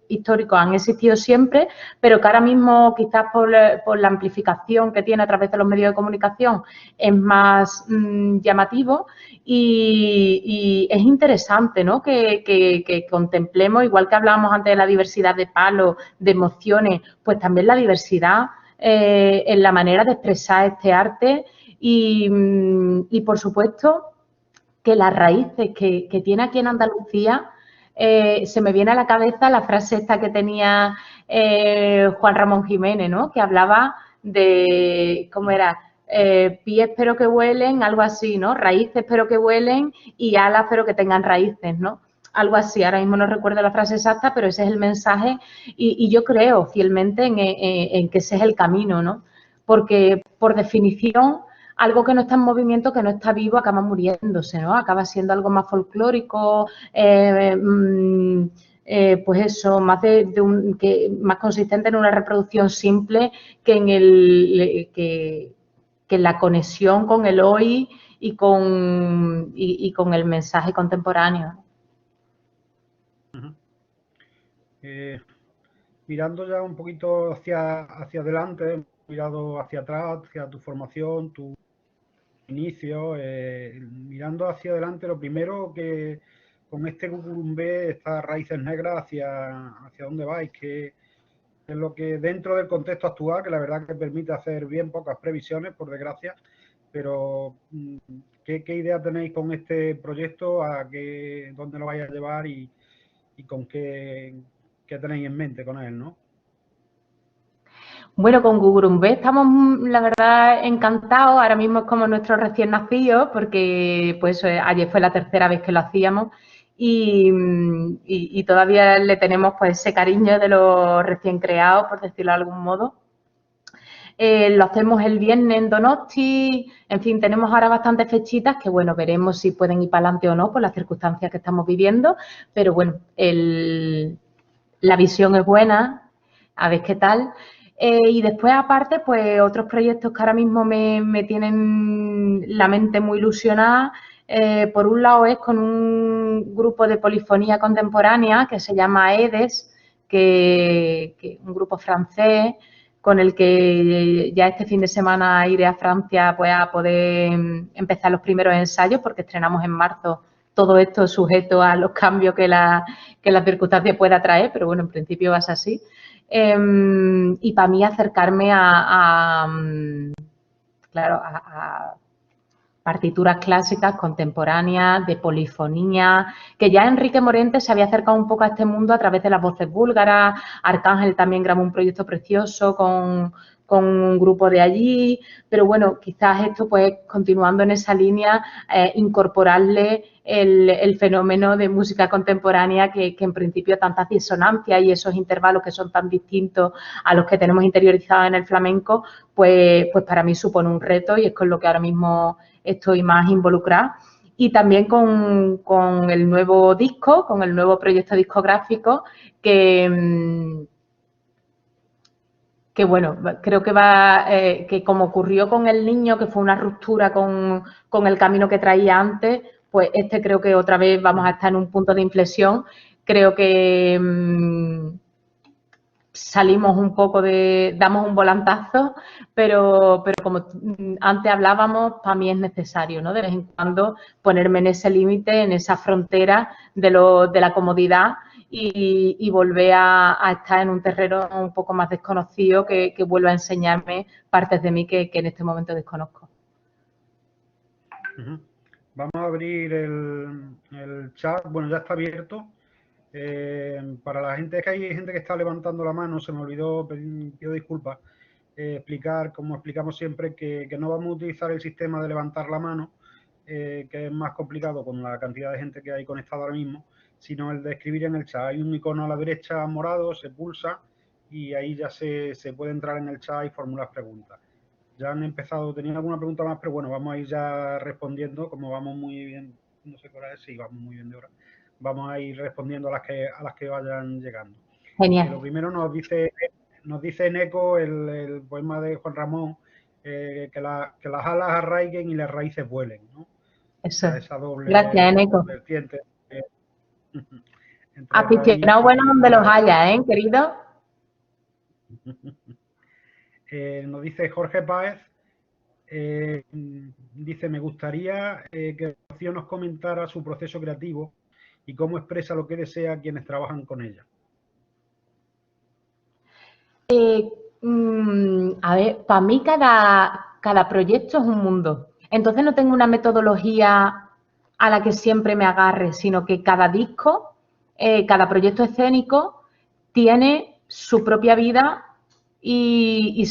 histórico han existido siempre, pero que ahora mismo, quizás por la amplificación que tiene a través de los medios de comunicación, es más llamativo, y es interesante, ¿no?, que contemplemos, igual que hablábamos antes de la diversidad de palos, de emociones, pues también la diversidad en la manera de expresar este arte y por supuesto, que las raíces que tiene aquí en Andalucía, se me viene a la cabeza la frase esta que tenía Juan Ramón Jiménez, ¿no?, que hablaba de, ¿cómo era? Pies pero que huelen, algo así, ¿no? Raíces pero que huelen y alas pero que tengan raíces, ¿no? Algo así, ahora mismo no recuerdo la frase exacta, pero ese es el mensaje y yo creo fielmente en que ese es el camino, ¿no? Porque, por definición, algo que no está en movimiento, que no está vivo, acaba muriéndose, ¿no? Acaba siendo algo más folclórico, pues eso, más más consistente en una reproducción simple que en la conexión con el hoy y con el mensaje contemporáneo. Mirando ya un poquito hacia adelante, mirado hacia atrás, hacia tu formación, tu inicio, mirando hacia adelante, lo primero que con este Gurumbé, estas raíces negras, hacia dónde vais, que es lo que dentro del contexto actual, que la verdad que permite hacer bien pocas previsiones, por desgracia, pero ¿qué idea tenéis con este proyecto? ¿Dónde lo vais a llevar y con qué tenéis en mente con él, ¿no? Bueno, con Gugurumbé estamos, la verdad, encantados. Ahora mismo es como nuestro recién nacido, porque pues ayer fue la tercera vez que lo hacíamos y todavía le tenemos pues ese cariño de los recién creados, por decirlo de algún modo. Lo hacemos el viernes en Donosti, en fin, tenemos ahora bastantes fechitas que, bueno, veremos si pueden ir para adelante o no por las circunstancias que estamos viviendo, pero bueno, la visión es buena, a ver qué tal. Y después, aparte, pues otros proyectos que ahora mismo me tienen la mente muy ilusionada. Por un lado es con un grupo de polifonía contemporánea que se llama EDES, que un grupo francés con el que ya este fin de semana iré a Francia pues, a poder empezar los primeros ensayos porque estrenamos en marzo. Todo esto sujeto a los cambios que la circunstancia pueda traer, pero bueno, en principio va a ser así. Y para mí acercarme a partituras clásicas, contemporáneas, de polifonía, que ya Enrique Morente se había acercado un poco a este mundo a través de las voces búlgaras. Arcángel también grabó un proyecto precioso con un grupo de allí, pero bueno, quizás esto pues continuando en esa línea, incorporarle el fenómeno de música contemporánea que en principio tantas disonancias y esos intervalos que son tan distintos a los que tenemos interiorizados en el flamenco, pues para mí supone un reto y es con lo que ahora mismo estoy más involucrada. Y también con el nuevo disco, con el nuevo proyecto discográfico que bueno, creo que que como ocurrió con El Niño, que fue una ruptura con el camino que traía antes, pues creo que otra vez vamos a estar en un punto de inflexión. Creo que salimos un poco damos un volantazo, pero como antes hablábamos, para mí es necesario, ¿no? De vez en cuando ponerme en ese límite, en esa frontera de la comodidad y volver a estar en un terreno un poco más desconocido que vuelva a enseñarme partes de mí que en este momento desconozco. Vamos a abrir el chat, bueno, ya está abierto. Para la gente, que hay gente que está levantando la mano, se me olvidó, pido disculpas, explicar, como explicamos siempre, que no vamos a utilizar el sistema de levantar la mano, que es más complicado con la cantidad de gente que hay conectada ahora mismo, sino el de escribir en el chat. Hay un icono a la derecha morado, se pulsa y ahí ya se puede entrar en el chat y formular preguntas. Ya han empezado, tenía alguna pregunta más, pero bueno, vamos a ir ya respondiendo, como vamos muy bien, no sé qué hora es, sí, vamos muy bien de hora. Vamos a ir respondiendo a las que vayan llegando. Genial. Lo primero nos dice en eco el poema de Juan Ramón, que las alas arraiguen y las raíces vuelen, ¿no? Eso. Esa doble Gracias, Eneco. vertiente. Aficionado bueno donde los haya, querido. Nos dice Jorge Páez, dice, me gustaría que Rocío nos comentara su proceso creativo y cómo expresa lo que desea quienes trabajan con ella. A ver, para mí cada proyecto es un mundo. Entonces no tengo una metodología a la que siempre me agarre, sino que cada disco, cada proyecto escénico tiene su propia vida y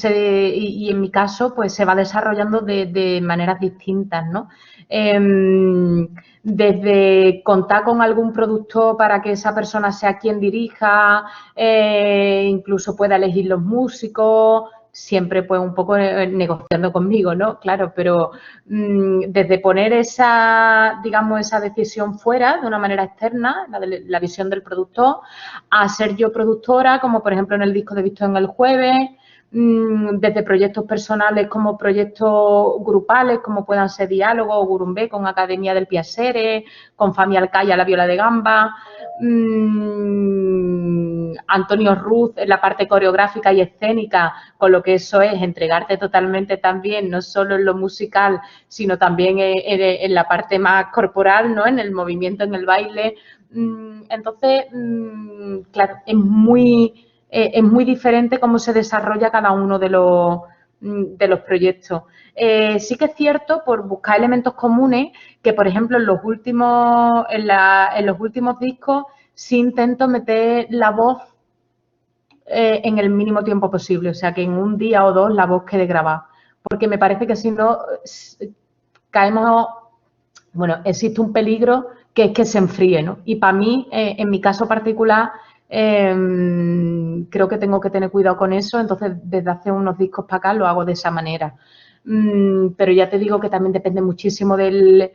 en mi caso pues se va desarrollando de maneras distintas, ¿no? Desde contar con algún productor para que esa persona sea quien dirija, incluso pueda elegir los músicos, siempre pues un poco negociando conmigo, ¿no? Claro, pero desde poner esa decisión fuera de una manera externa, la visión del productor, a ser yo productora, como por ejemplo en el disco de Visto en el Jueves, desde proyectos personales como proyectos grupales, como puedan ser Diálogo o Gurumbé con Academia del Piacere, con Fami Alcaya, La Viola de Gamba, Antonio Ruz en la parte coreográfica y escénica, con lo que eso es entregarte totalmente también, no solo en lo musical, sino también en la parte más corporal, ¿no? En el movimiento, en el baile. Entonces, claro, es muy diferente cómo se desarrolla cada uno de los proyectos. Sí que es cierto, por buscar elementos comunes, que por ejemplo en los últimos discos sí intento meter la voz en el mínimo tiempo posible, o sea que en un día o dos la voz quede grabada, porque me parece que si no caemos, bueno, existe un peligro que es que se enfríe, ¿no? Y para mí, en mi caso particular, creo que tengo que tener cuidado con eso, entonces desde hace unos discos para acá lo hago de esa manera. Pero ya te digo que también depende muchísimo del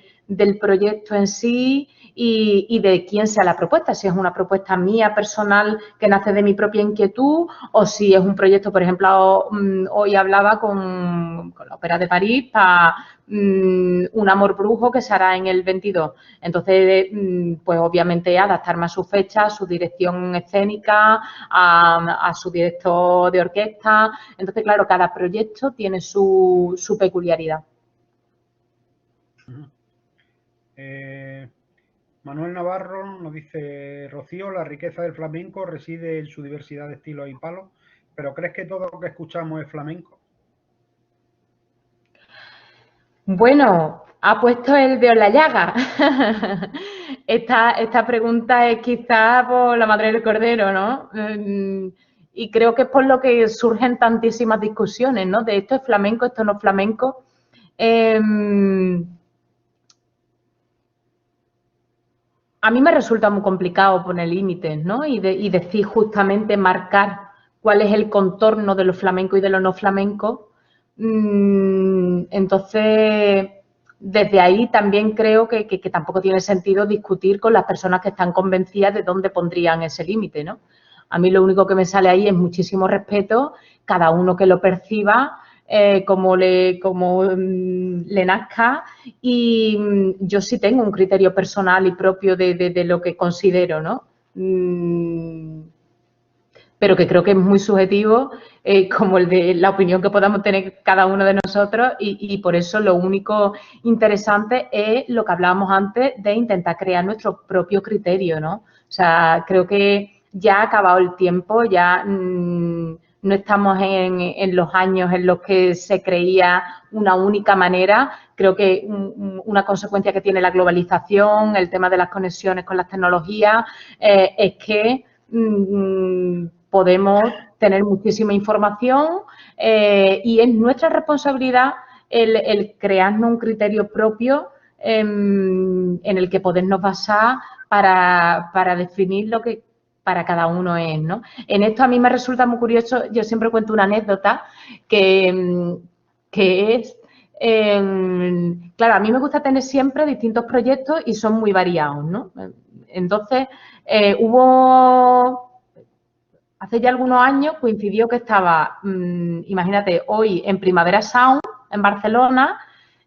proyecto en sí y de quién sea la propuesta, si es una propuesta mía personal que nace de mi propia inquietud o si es un proyecto, por ejemplo, hoy hablaba con la Ópera de París para Un amor brujo que se hará en el 22. Entonces, pues obviamente adaptarme a su fecha, a su dirección escénica, a su director de orquesta. Entonces, claro, cada proyecto tiene su peculiaridad. Manuel Navarro nos dice: Rocío, la riqueza del flamenco reside en su diversidad de estilos y palos, pero ¿crees que todo lo que escuchamos es flamenco? Bueno, ha puesto el dedo en la llaga. Esta pregunta es quizá por la madre del cordero, ¿no? Y creo que es por lo que surgen tantísimas discusiones, ¿no? De esto es flamenco, esto no es flamenco. A mí me resulta muy complicado poner límites, ¿no? Y decir justamente, marcar cuál es el contorno de lo flamenco y de lo no flamenco. Entonces, desde ahí también creo que tampoco tiene sentido discutir con las personas que están convencidas de dónde pondrían ese límite, ¿no? A mí lo único que me sale ahí es muchísimo respeto, cada uno que lo perciba como le nazca, y yo sí tengo un criterio personal y propio de lo que considero, ¿no? Pero que creo que es muy subjetivo, como el de la opinión que podamos tener cada uno de nosotros, y por eso lo único interesante es lo que hablábamos antes de intentar crear nuestro propio criterio, ¿no? O sea, creo que ya ha acabado el tiempo, ya no estamos en los años en los que se creía una única manera. Creo que una consecuencia que tiene la globalización, el tema de las conexiones con las tecnologías, es que podemos tener muchísima información y es nuestra responsabilidad el crearnos un criterio propio en el que podernos basar para definir lo que para cada uno es, ¿no? En esto a mí me resulta muy curioso, yo siempre cuento una anécdota que es, claro, a mí me gusta tener siempre distintos proyectos y son muy variados, ¿no? Entonces, hace ya algunos años coincidió que estaba, imagínate, hoy en Primavera Sound, en Barcelona,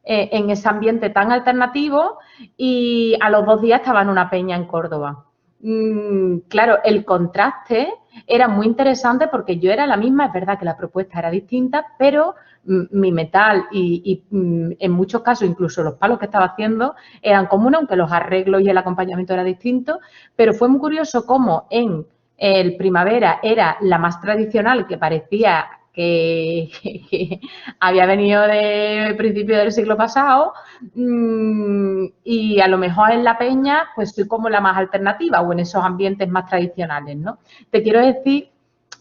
en ese ambiente tan alternativo, y a los 2 días estaba en una peña en Córdoba. Claro, el contraste era muy interesante porque yo era la misma, es verdad que la propuesta era distinta, pero mi metal y en muchos casos incluso los palos que estaba haciendo eran comunes, aunque los arreglos y el acompañamiento era distinto, pero fue muy curioso cómo en el Primavera era la más tradicional, que parecía que había venido de principio del siglo pasado, y a lo mejor en la peña pues soy como la más alternativa o en esos ambientes más tradicionales, ¿no? Te quiero decir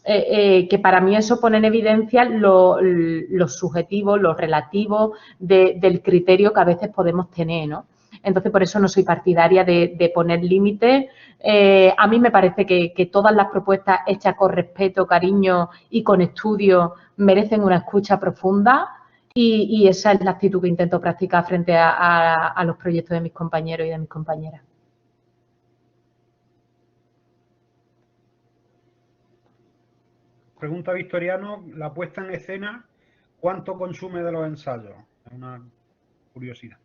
que para mí eso pone en evidencia lo subjetivo, lo relativo del criterio que a veces podemos tener, ¿no? Entonces, por eso no soy partidaria de poner límites. A mí me parece que todas las propuestas hechas con respeto, cariño y con estudio merecen una escucha profunda, y esa es la actitud que intento practicar frente a los proyectos de mis compañeros y de mis compañeras. pregunta Victoriano, la puesta en escena, ¿cuánto consume de los ensayos? Es una curiosidad.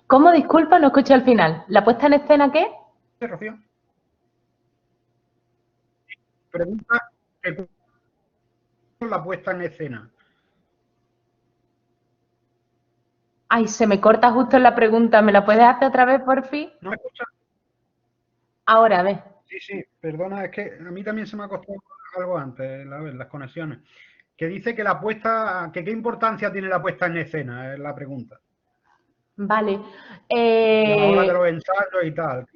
¿Cómo? Disculpa, no escuché al final. ¿La puesta en escena qué? ¿Sí, Rocío? Pregunta que la puesta en escena. Ay, se me corta justo en la pregunta. ¿Me la puedes hacer otra vez, por fin? ¿No me escuchas? Ahora, a ver. Sí, perdona, es que a mí también se me ha costado algo antes, las conexiones. Que dice que la puesta, que qué importancia tiene la puesta en escena, es la pregunta. Vale. Y a la hora de los ensayos y tal.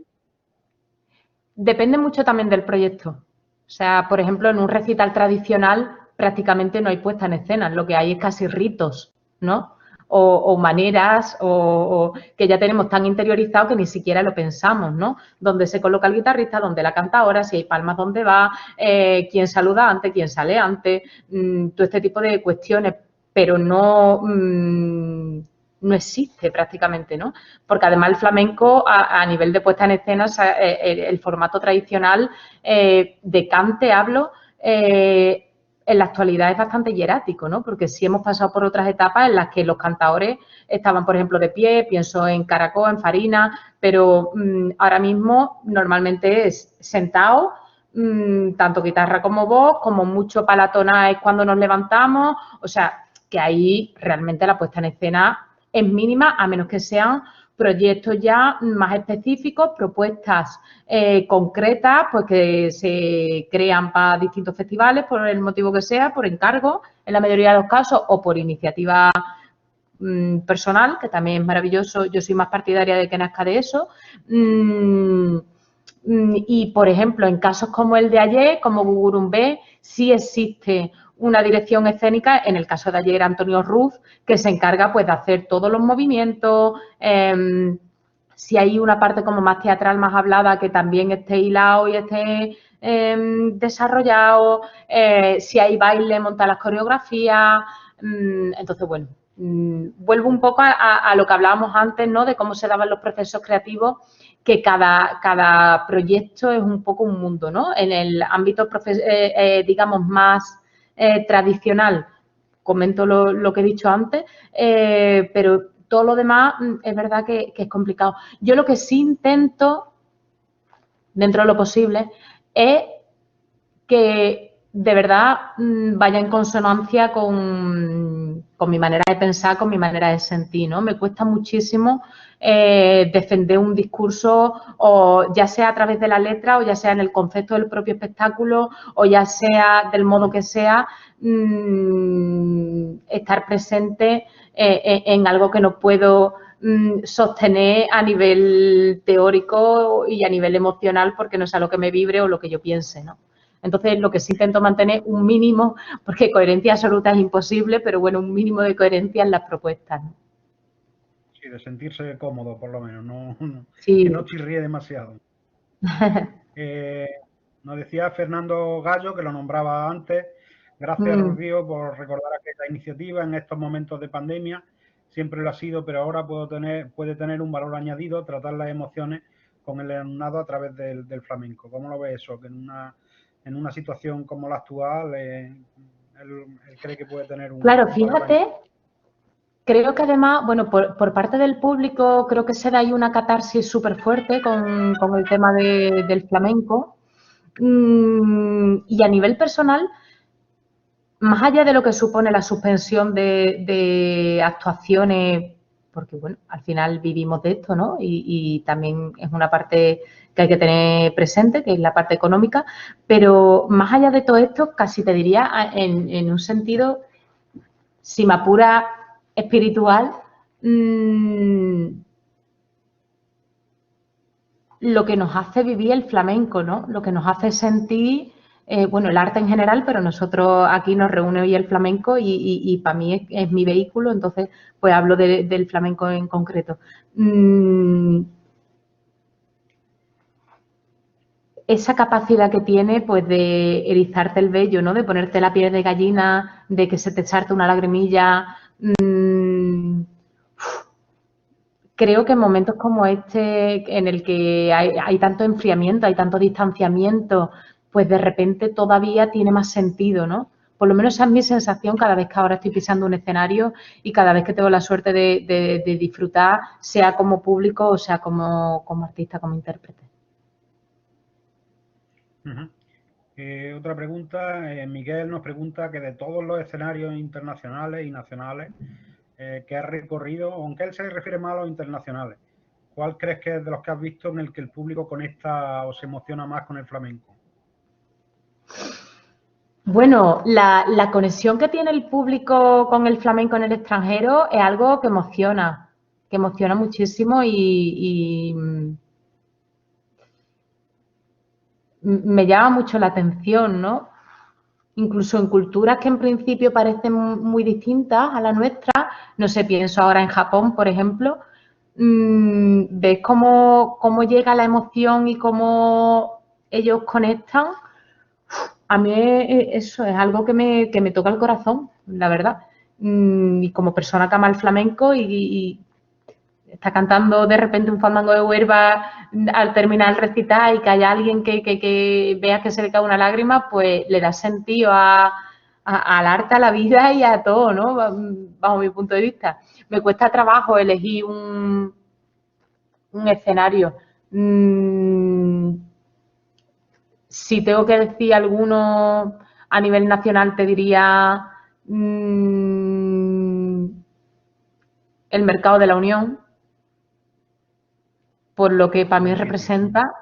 Depende mucho también del proyecto. O sea, por ejemplo, en un recital tradicional prácticamente no hay puesta en escena, lo que hay es casi ritos, ¿no? O maneras o que ya tenemos tan interiorizado que ni siquiera lo pensamos, ¿no? Dónde se coloca el guitarrista, dónde la cantadora, si hay palmas, dónde va, quién saluda antes, quién sale antes, todo este tipo de cuestiones, pero no existe prácticamente, ¿no? Porque además el flamenco a nivel de puesta en escena, o sea, el formato tradicional de cante, hablo, en la actualidad es bastante hierático, ¿no? Porque sí hemos pasado por otras etapas en las que los cantadores estaban, por ejemplo, de pie, pienso en Caracol, en Farina, pero ahora mismo normalmente es sentado, tanto guitarra como voz, como mucho palatona es cuando nos levantamos, o sea, que ahí realmente la puesta en escena es mínima, a menos que sean proyectos ya más específicos, propuestas concretas, pues que se crean para distintos festivales, por el motivo que sea, por encargo, en la mayoría de los casos, o por iniciativa personal, que también es maravilloso. Yo soy más partidaria de que nazca de eso. Y, por ejemplo, en casos como el de ayer, como Gugurumbé, sí existe una dirección escénica, en el caso de ayer Antonio Ruz, que se encarga pues de hacer todos los movimientos, si hay una parte como más teatral, más hablada, que también esté hilado y esté desarrollado, si hay baile, montar las coreografías, entonces, bueno, vuelvo un poco a lo que hablábamos antes, ¿no? De cómo se daban los procesos creativos, que cada proyecto es un poco un mundo, ¿no? En el ámbito, digamos, más tradicional, comento lo que he dicho antes, pero todo lo demás es verdad que es complicado. Yo lo que sí intento, dentro de lo posible, es que de verdad vaya en consonancia con mi manera de pensar, con mi manera de sentir, ¿no? Me cuesta muchísimo defender un discurso, o ya sea a través de la letra, o ya sea en el concepto del propio espectáculo, o ya sea del modo que sea, estar presente en algo que no puedo sostener a nivel teórico y a nivel emocional, porque no sea lo que me vibre o lo que yo piense, ¿no? Entonces, lo que sí intento mantener un mínimo, porque coherencia absoluta es imposible, pero bueno, un mínimo de coherencia en las propuestas, ¿no? Sí, de sentirse cómodo, por lo menos, Sí. que no chirríe demasiado. Nos decía Fernando Gallo, que lo nombraba antes, gracias Rocío por recordar aquella iniciativa en estos momentos de pandemia, siempre lo ha sido, pero ahora puede tener un valor añadido, tratar las emociones con el alumnado a través del flamenco. ¿Cómo lo ve eso? Que en una situación como la actual, él cree que puede tener un... Claro, fíjate, creo que además, bueno, por parte del público creo que se da ahí una catarsis súper fuerte con el tema del flamenco. Y a nivel personal, más allá de lo que supone la suspensión de actuaciones, porque bueno, al final vivimos de esto, ¿no? Y también es una parte que hay que tener presente, que es la parte económica, pero más allá de todo esto, casi te diría en un sentido, si me apura, espiritual, lo que nos hace vivir el flamenco, ¿no? Lo que nos hace sentir, bueno, el arte en general, pero nosotros aquí nos reúne hoy el flamenco y para mí es mi vehículo, entonces pues hablo del flamenco en concreto. Esa capacidad que tiene, pues, de erizarte el vello, ¿no? De ponerte la piel de gallina, de que se te echarte una lagrimilla. Creo que en momentos como este, en el que hay tanto enfriamiento, hay tanto distanciamiento, pues de repente todavía tiene más sentido, ¿no? Por lo menos esa es mi sensación cada vez que ahora estoy pisando un escenario y cada vez que tengo la suerte de disfrutar, sea como público o sea como artista, como intérprete. Otra pregunta, Miguel nos pregunta que de todos los escenarios internacionales y nacionales que has recorrido, aunque él se refiere más a los internacionales, ¿cuál crees que es de los que has visto en el que el público conecta o se emociona más con el flamenco? Bueno, la conexión que tiene el público con el flamenco en el extranjero es algo que emociona muchísimo y me llama mucho la atención, ¿no? Incluso en culturas que en principio parecen muy distintas a la nuestra, no sé, pienso ahora en Japón, por ejemplo, ves cómo llega la emoción y cómo ellos conectan. A mí eso es algo que me toca el corazón, la verdad. Y como persona que ama el flamenco y está cantando de repente un fandango de Huelva al terminar el recital y que haya alguien que vea que se le cae una lágrima, pues le da sentido al arte, a la vida y a todo, ¿no? Bajo mi punto de vista. Me cuesta trabajo elegir un escenario. Si tengo que decir alguno a nivel nacional, te diría el Mercado de la Unión, por lo que para mí representa,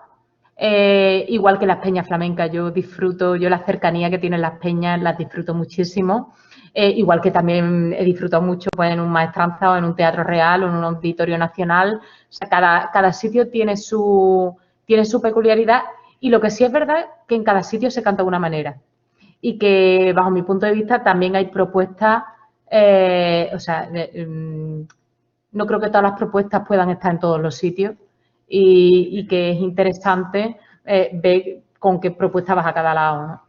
igual que las peñas flamencas. Yo disfruto, yo la cercanía que tienen las peñas las disfruto muchísimo, igual que también he disfrutado mucho pues, en un maestranza o en un teatro real o en un auditorio nacional. O sea, cada sitio tiene su peculiaridad y lo que sí es verdad es que en cada sitio se canta de una manera y que bajo mi punto de vista también hay propuestas, o sea, no creo que todas las propuestas puedan estar en todos los sitios y que es interesante ver con qué propuesta vas a cada lado, ¿no?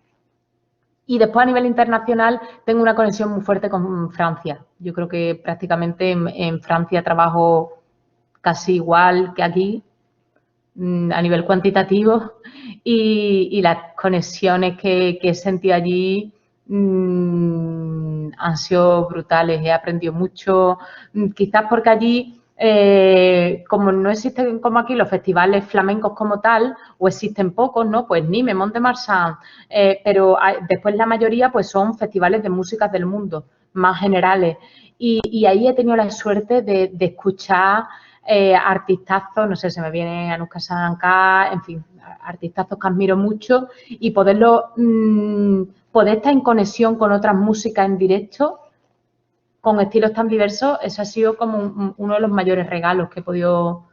Y después a nivel internacional tengo una conexión muy fuerte con Francia. Yo creo que prácticamente en Francia trabajo casi igual que aquí a nivel cuantitativo y las conexiones que he sentido allí han sido brutales. He aprendido mucho, quizás porque allí como no existen como aquí los festivales flamencos como tal, o existen pocos, ¿no? Pues Nîmes, Mont-de-Marsan, pero después la mayoría pues son festivales de música del mundo, más generales. Y ahí he tenido la suerte de escuchar artistazos, no sé, se me viene Anuska Shankar, en fin, artistazos que admiro mucho y poder estar en conexión con otras músicas en directo con estilos tan diversos, eso ha sido como uno de los mayores regalos que he podido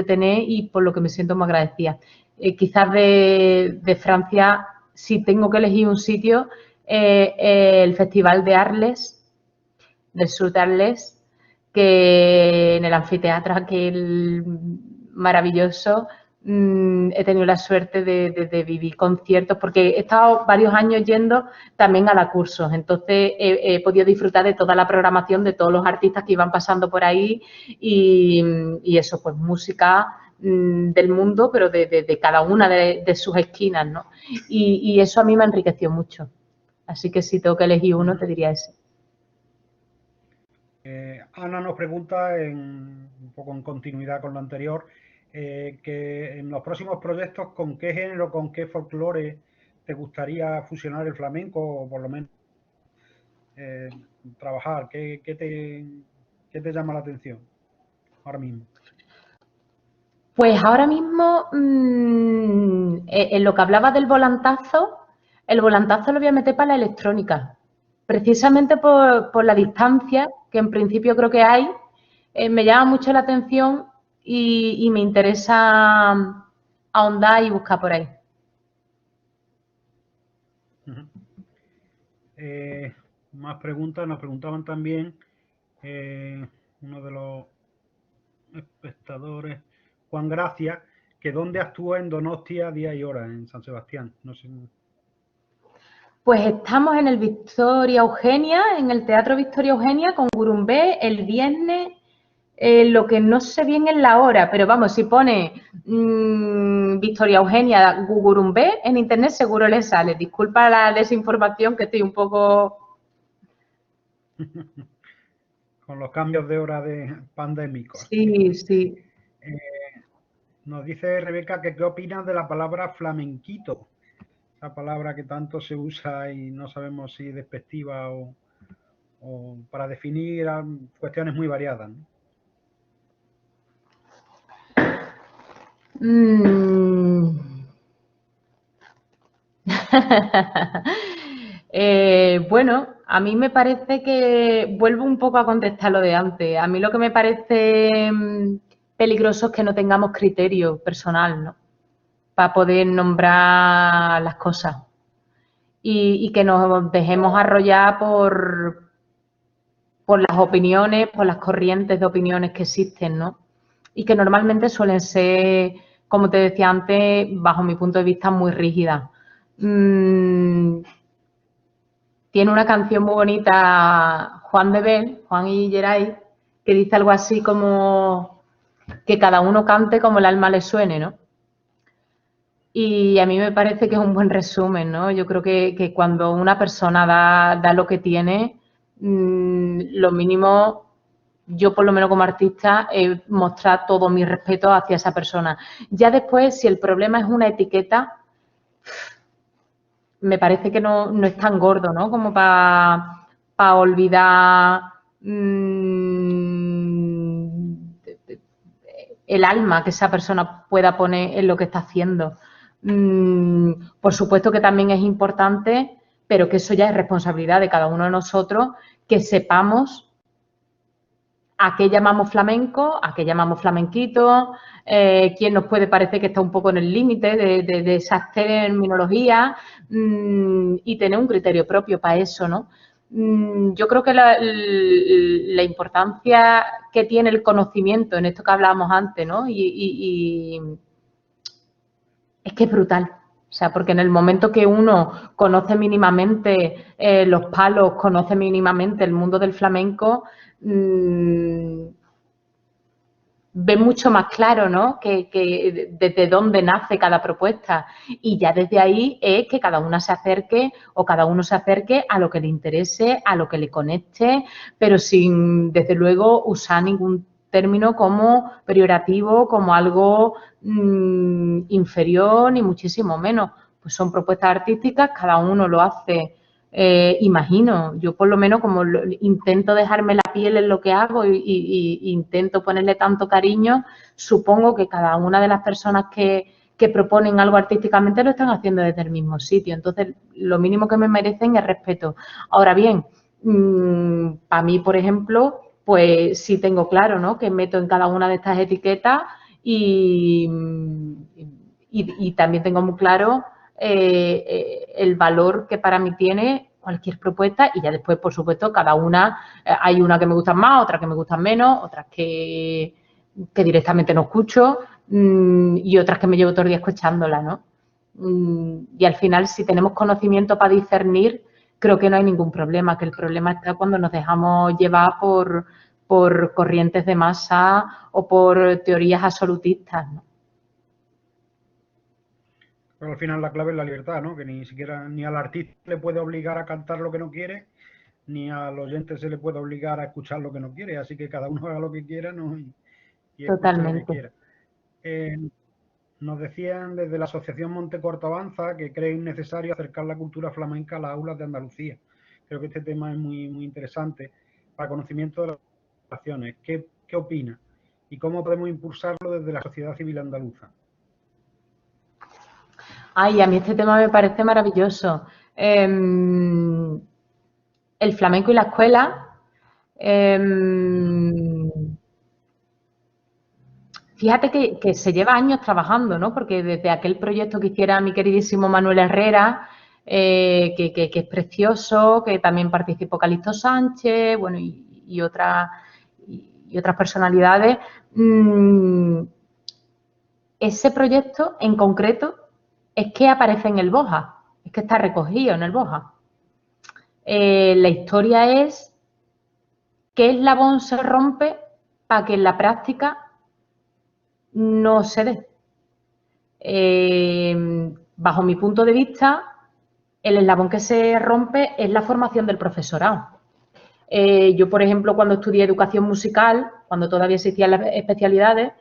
tener y por lo que me siento muy agradecida. Quizás de Francia, si tengo que elegir un sitio, el Festival de Arles, del sur de Arles, que en el anfiteatro aquel maravilloso he tenido la suerte de vivir conciertos, porque he estado varios años yendo también a la cursos, entonces he podido disfrutar de toda la programación de todos los artistas que iban pasando por ahí y eso, pues música del mundo, pero de cada una de sus esquinas, ¿no? Y eso a mí me enriqueció mucho. Así que si tengo que elegir uno, te diría ese. Ana nos pregunta, un poco en continuidad con lo anterior, que en los próximos proyectos, ¿con qué género, con qué folclore te gustaría fusionar el flamenco o por lo menos trabajar? ¿Qué te llama la atención ahora mismo? Pues ahora mismo, en lo que hablaba del volantazo, el volantazo lo voy a meter para la electrónica. Precisamente por la distancia, que en principio creo que hay, me llama mucho la atención y me interesa ahondar y buscar por ahí. Más preguntas, nos preguntaban también uno de los espectadores, Juan Gracia, que dónde actúa en Donostia día y hora, en San Sebastián. No sé. Pues estamos en el Victoria Eugenia, en el Teatro Victoria Eugenia con Gurumbé el viernes Lo que no sé bien es la hora, pero vamos, si pone Victoria Eugenia Gugurumbé en internet seguro le sale. Disculpa la desinformación que estoy un poco... Con los cambios de hora pandémicos. Sí, sí. Nos dice Rebeca que qué opinas de la palabra flamenquito, esa palabra que tanto se usa y no sabemos si despectiva o para definir cuestiones muy variadas, ¿no? Bueno, a mí me parece que, vuelvo un poco a contestar lo de antes, a mí lo que me parece peligroso es que no tengamos criterio personal, ¿no? Para poder nombrar las cosas y que nos dejemos arrollar por las opiniones, por las corrientes de opiniones que existen, ¿no? Y que normalmente suelen ser, como te decía antes, bajo mi punto de vista, muy rígidas. Tiene una canción muy bonita, Juan de Bel, Juan y Geray, que dice algo así como que cada uno cante como el alma le suene, ¿no? Y a mí me parece que es un buen resumen, ¿no? Yo creo que cuando una persona da lo que tiene, lo mínimo, yo por lo menos como artista, mostrar todo mi respeto hacia esa persona. Ya después, si el problema es una etiqueta, me parece que no es tan gordo, ¿no? Como para olvidar el alma que esa persona pueda poner en lo que está haciendo. Por supuesto que también es importante, pero que eso ya es responsabilidad de cada uno de nosotros, que sepamos a qué llamamos flamenco, a qué llamamos flamenquito, quién nos puede parecer que está un poco en el límite de esas terminologías y tener un criterio propio para eso, ¿no? Yo creo que la importancia que tiene el conocimiento en esto que hablábamos antes, ¿no? Y es que es brutal. O sea, porque en el momento que uno conoce mínimamente los palos, conoce mínimamente el mundo del flamenco, ve mucho más claro, ¿no? Que desde dónde nace cada propuesta. Y ya desde ahí es que cada una se acerque o cada uno se acerque a lo que le interese, a lo que le conecte, pero sin, desde luego, usar ningún término como peyorativo, como algo inferior, ni muchísimo menos. Pues son propuestas artísticas, cada uno lo hace. Imagino, yo por lo menos como intento dejarme la piel en lo que hago y intento ponerle tanto cariño, supongo que cada una de las personas que proponen algo artísticamente lo están haciendo desde el mismo sitio. Entonces, lo mínimo que me merecen es respeto. Ahora bien, para mí, por ejemplo, pues sí tengo claro, ¿no? Que meto en cada una de estas etiquetas y también tengo muy claro el valor que para mí tiene cualquier propuesta y ya después, por supuesto, cada una, hay una que me gustan más, otras que me gustan menos, otras que directamente no escucho y otras que me llevo todo el día escuchándola, ¿no? Y al final, si tenemos conocimiento para discernir, creo que no hay ningún problema, que el problema está cuando nos dejamos llevar por corrientes de masa o por teorías absolutistas, ¿no? Pero al final la clave es la libertad, ¿no? Que ni siquiera ni al artista le puede obligar a cantar lo que no quiere, ni al oyente se le puede obligar a escuchar lo que no quiere. Así que cada uno haga lo que quiera, ¿no? Y escuche lo que quiera. Nos decían desde la Asociación Montecorto Avanza que creen necesario acercar la cultura flamenca a las aulas de Andalucía. Creo que este tema es muy, muy interesante para conocimiento de las relaciones. ¿Qué opina? ¿Y cómo podemos impulsarlo desde la sociedad civil andaluza? Ay, a mí este tema me parece maravilloso. El flamenco y la escuela. Fíjate que se lleva años trabajando, ¿no? Porque desde aquel proyecto que hiciera mi queridísimo Manuel Herrera, que es precioso, que también participó Calixto Sánchez, bueno, y otras personalidades. Ese proyecto en concreto es que aparece en el BOJA, es que está recogido en el BOJA. La historia es qué eslabón se rompe para que en la práctica no se dé. Bajo mi punto de vista, el eslabón que se rompe es la formación del profesorado. Yo, por ejemplo, cuando estudié educación musical, cuando todavía existían las especialidades,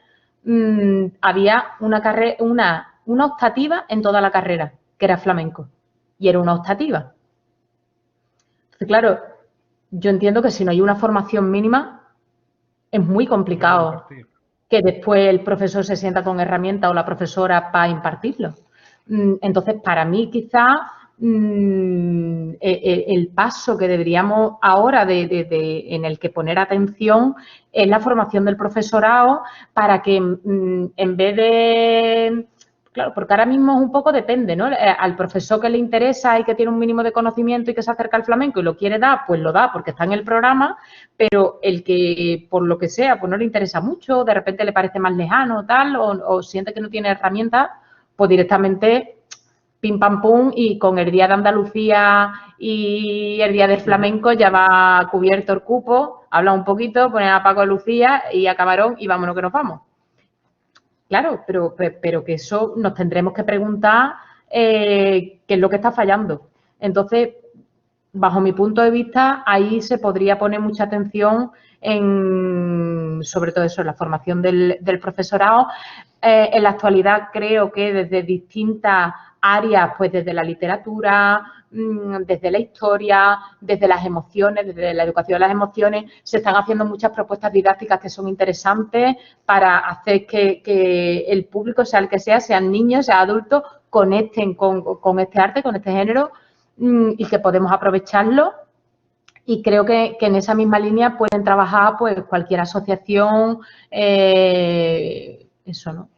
había una optativa en toda la carrera, que era flamenco, y era una optativa. Entonces, claro, yo entiendo que si no hay una formación mínima, es muy complicado que después el profesor se sienta con herramientas o la profesora para impartirlo. Entonces, para mí, quizá el paso que deberíamos ahora en el que poner atención es la formación del profesorado para que en vez de... Claro, porque ahora mismo un poco depende, ¿no? Al profesor que le interesa y que tiene un mínimo de conocimiento y que se acerca al flamenco y lo quiere dar, pues lo da porque está en el programa, pero el que por lo que sea, pues no le interesa mucho, de repente le parece más lejano, tal, o siente que no tiene herramientas, pues directamente pim pam pum y con el Día de Andalucía y el Día del Flamenco ya va cubierto el cupo, habla un poquito, pone a Paco de Lucía y a Camarón y vámonos que nos vamos. Claro, pero que eso nos tendremos que preguntar qué es lo que está fallando. Entonces, bajo mi punto de vista, ahí se podría poner mucha atención en, sobre todo eso, en la formación del profesorado. En la actualidad creo que desde distintas áreas, pues desde la literatura, desde la historia, desde las emociones, desde la educación de las emociones, se están haciendo muchas propuestas didácticas que son interesantes para hacer que el público, sea el que sea, sean niños, sean adultos, conecten con este arte, con este género y que podemos aprovecharlo. Y creo que en esa misma línea pueden trabajar pues cualquier asociación, eso, ¿no?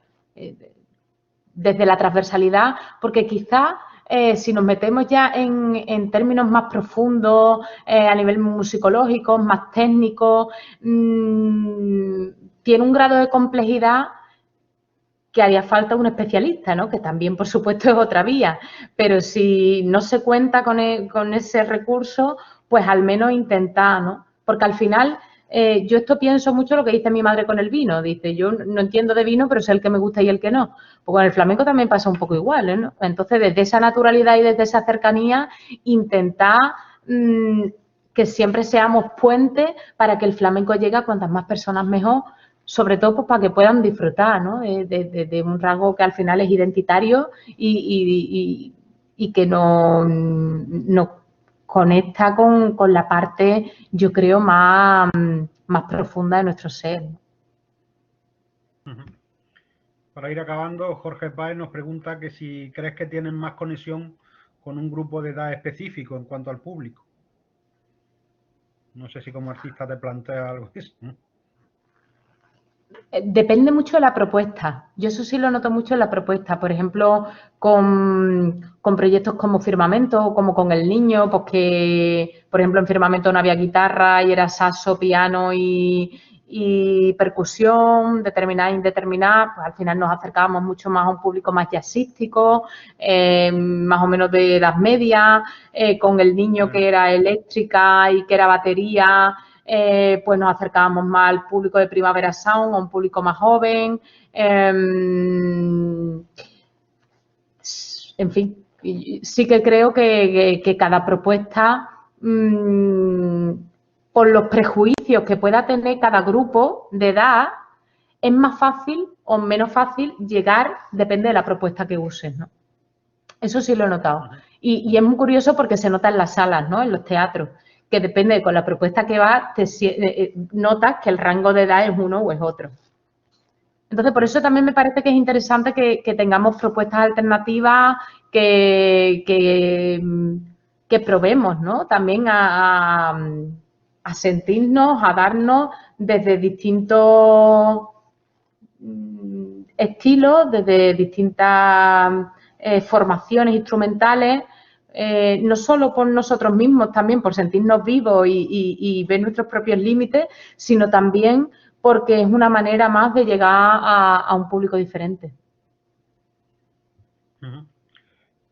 Desde la transversalidad, porque quizás si nos metemos ya en términos más profundos, a nivel musicológico, más técnicos, tiene un grado de complejidad que haría falta un especialista, ¿no? Que también, por supuesto, es otra vía. Pero si no se cuenta con ese recurso, pues al menos intentar, ¿no? Porque al final, yo esto pienso mucho lo que dice mi madre con el vino. Dice, yo no entiendo de vino, pero sé el que me gusta y el que no. Pues con el flamenco también pasa un poco igual, ¿no? Entonces, desde esa naturalidad y desde esa cercanía, intentar que siempre seamos puentes para que el flamenco llegue a cuantas más personas mejor, sobre todo pues, para que puedan disfrutar, ¿no? De un rasgo que al final es identitario y que nos conecta con la parte, yo creo, más profunda de nuestro ser. Para ir acabando, Jorge Páez nos pregunta que si crees que tienen más conexión con un grupo de edad específico en cuanto al público. No sé si como artista te plantea algo de eso, ¿no? Depende mucho de la propuesta. Yo eso sí lo noto mucho en la propuesta. Por ejemplo, con proyectos como Firmamento, como con El Niño, porque, por ejemplo, en Firmamento no había guitarra y era saxo, piano y percusión, determinada e indeterminada. Pues al final nos acercábamos mucho más a un público más jazzístico, más o menos de edad media, con El Niño que era eléctrica y que era batería. Pues nos acercábamos más al público de Primavera Sound, a un público más joven. En fin, sí que creo que cada propuesta, por los prejuicios que pueda tener cada grupo de edad, es más fácil o menos fácil llegar, depende de la propuesta que uses, ¿no? Eso sí lo he notado. Y es muy curioso porque se nota en las salas, ¿no? En los teatros, que depende con la propuesta que va, notas que el rango de edad es uno o es otro. Entonces, por eso también me parece que es interesante que tengamos propuestas alternativas, que probemos, ¿no? También a sentirnos, a darnos desde distintos estilos, desde distintas formaciones instrumentales, no solo por nosotros mismos, también por sentirnos vivos y ver nuestros propios límites, sino también porque es una manera más de llegar a un público diferente.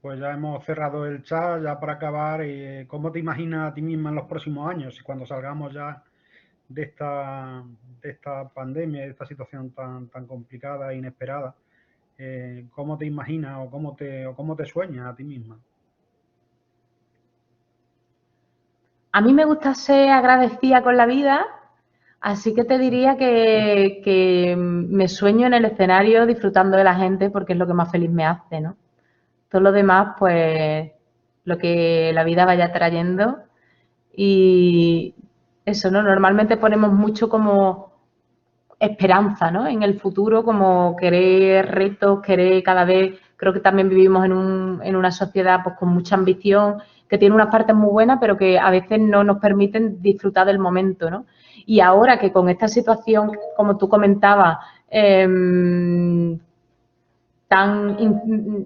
Pues ya hemos cerrado el chat, ya para acabar, ¿cómo te imaginas a ti misma en los próximos años? Y cuando salgamos ya de esta pandemia, de esta situación tan complicada e inesperada, ¿cómo te imaginas o cómo te sueñas a ti misma? A mí me gusta ser agradecida con la vida, así que te diría que me sueño en el escenario disfrutando de la gente porque es lo que más feliz me hace, ¿no? Todo lo demás, pues, lo que la vida vaya trayendo. Y eso, ¿no? Normalmente ponemos mucho como esperanza, ¿no? En el futuro, como querer retos, querer cada vez, creo que también vivimos en una sociedad pues con mucha ambición, que tiene unas partes muy buenas, pero que a veces no nos permiten disfrutar del momento, ¿no? Y ahora que con esta situación, como tú comentabas, tan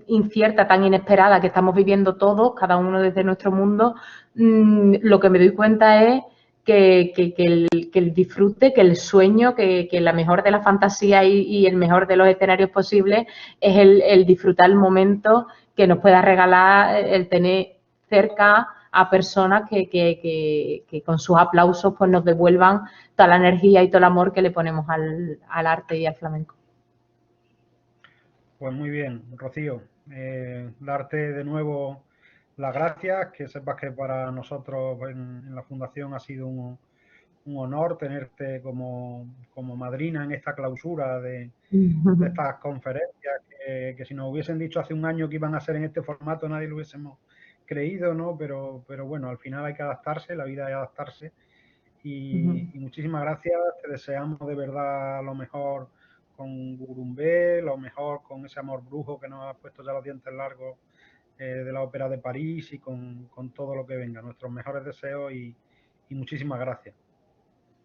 incierta, tan inesperada que estamos viviendo todos, cada uno desde nuestro mundo, lo que me doy cuenta es que el disfrute, que el sueño, que la mejor de la fantasía y el mejor de los escenarios posibles es el disfrutar el momento que nos pueda regalar el tener cerca a personas que con sus aplausos pues nos devuelvan toda la energía y todo el amor que le ponemos al arte y al flamenco. Pues muy bien, Rocío, darte de nuevo las gracias, que sepas que para nosotros en la Fundación ha sido un honor tenerte como madrina en esta clausura de estas conferencias, que si nos hubiesen dicho hace un año que iban a ser en este formato nadie lo hubiésemos creído, ¿no? Pero bueno, al final hay que adaptarse, la vida hay que adaptarse. Y muchísimas gracias, te deseamos de verdad lo mejor con Gurumbé, lo mejor con ese amor brujo que nos ha puesto ya los dientes largos de la Ópera de París y con todo lo que venga. Nuestros mejores deseos y muchísimas gracias.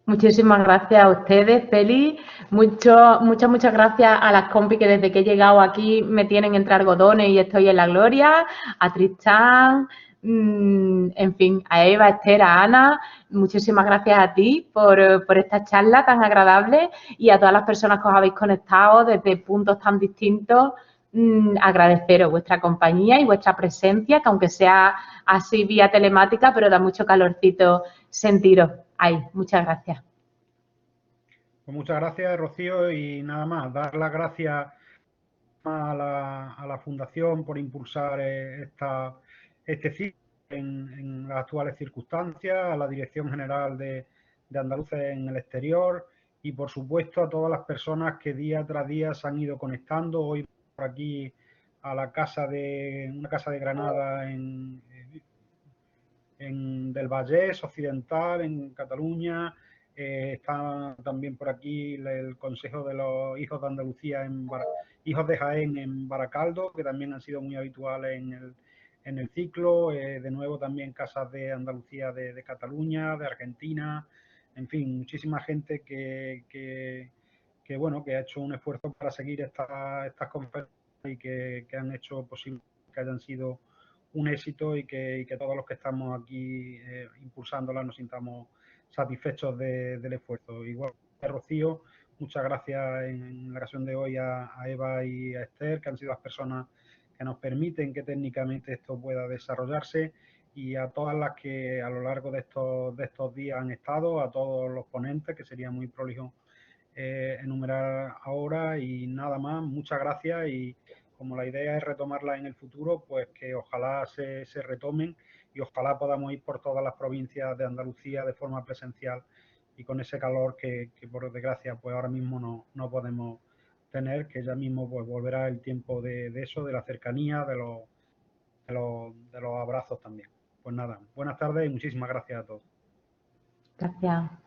Muchísimas gracias a ustedes, Feli. Muchas gracias a las compis que desde que he llegado aquí me tienen entre algodones y estoy en la gloria. A Tristán, en fin, a Eva, a Esther, a Ana. Muchísimas gracias a ti por esta charla tan agradable y a todas las personas que os habéis conectado desde puntos tan distintos. Agradeceros vuestra compañía y vuestra presencia, que aunque sea así vía telemática, pero da mucho calorcito sentiros ahí. Muchas gracias. Pues muchas gracias, Rocío, y nada más, dar las gracias a la Fundación por impulsar este ciclo en las actuales circunstancias, a la Dirección General de Andaluces en el exterior y, por supuesto, a todas las personas que día tras día se han ido conectando. Hoy por aquí a una casa de Granada del Vallès Occidental, en Cataluña. Está también por aquí el Consejo de los Hijos de Andalucía, Hijos de Jaén en Baracaldo, que también han sido muy habituales en el ciclo. De nuevo también Casas de Andalucía de Cataluña, de Argentina. En fin, muchísima gente que ha hecho un esfuerzo para seguir estas conferencias y que han hecho posible que hayan sido un éxito y que todos los que estamos aquí impulsándola nos sintamos satisfechos del esfuerzo. Igual que Rocío, muchas gracias en la ocasión de hoy a Eva y a Esther, que han sido las personas que nos permiten que técnicamente esto pueda desarrollarse, y a todas las que a lo largo de estos días han estado, a todos los ponentes, que sería muy prolijo enumerar ahora, y nada más, muchas gracias. Y como la idea es retomarla en el futuro, pues que ojalá se retomen y ojalá podamos ir por todas las provincias de Andalucía de forma presencial y con ese calor que por desgracia pues ahora mismo no podemos tener, que ya mismo pues volverá el tiempo de eso, de la cercanía, de los abrazos también. Pues nada, buenas tardes y muchísimas gracias a todos. Gracias.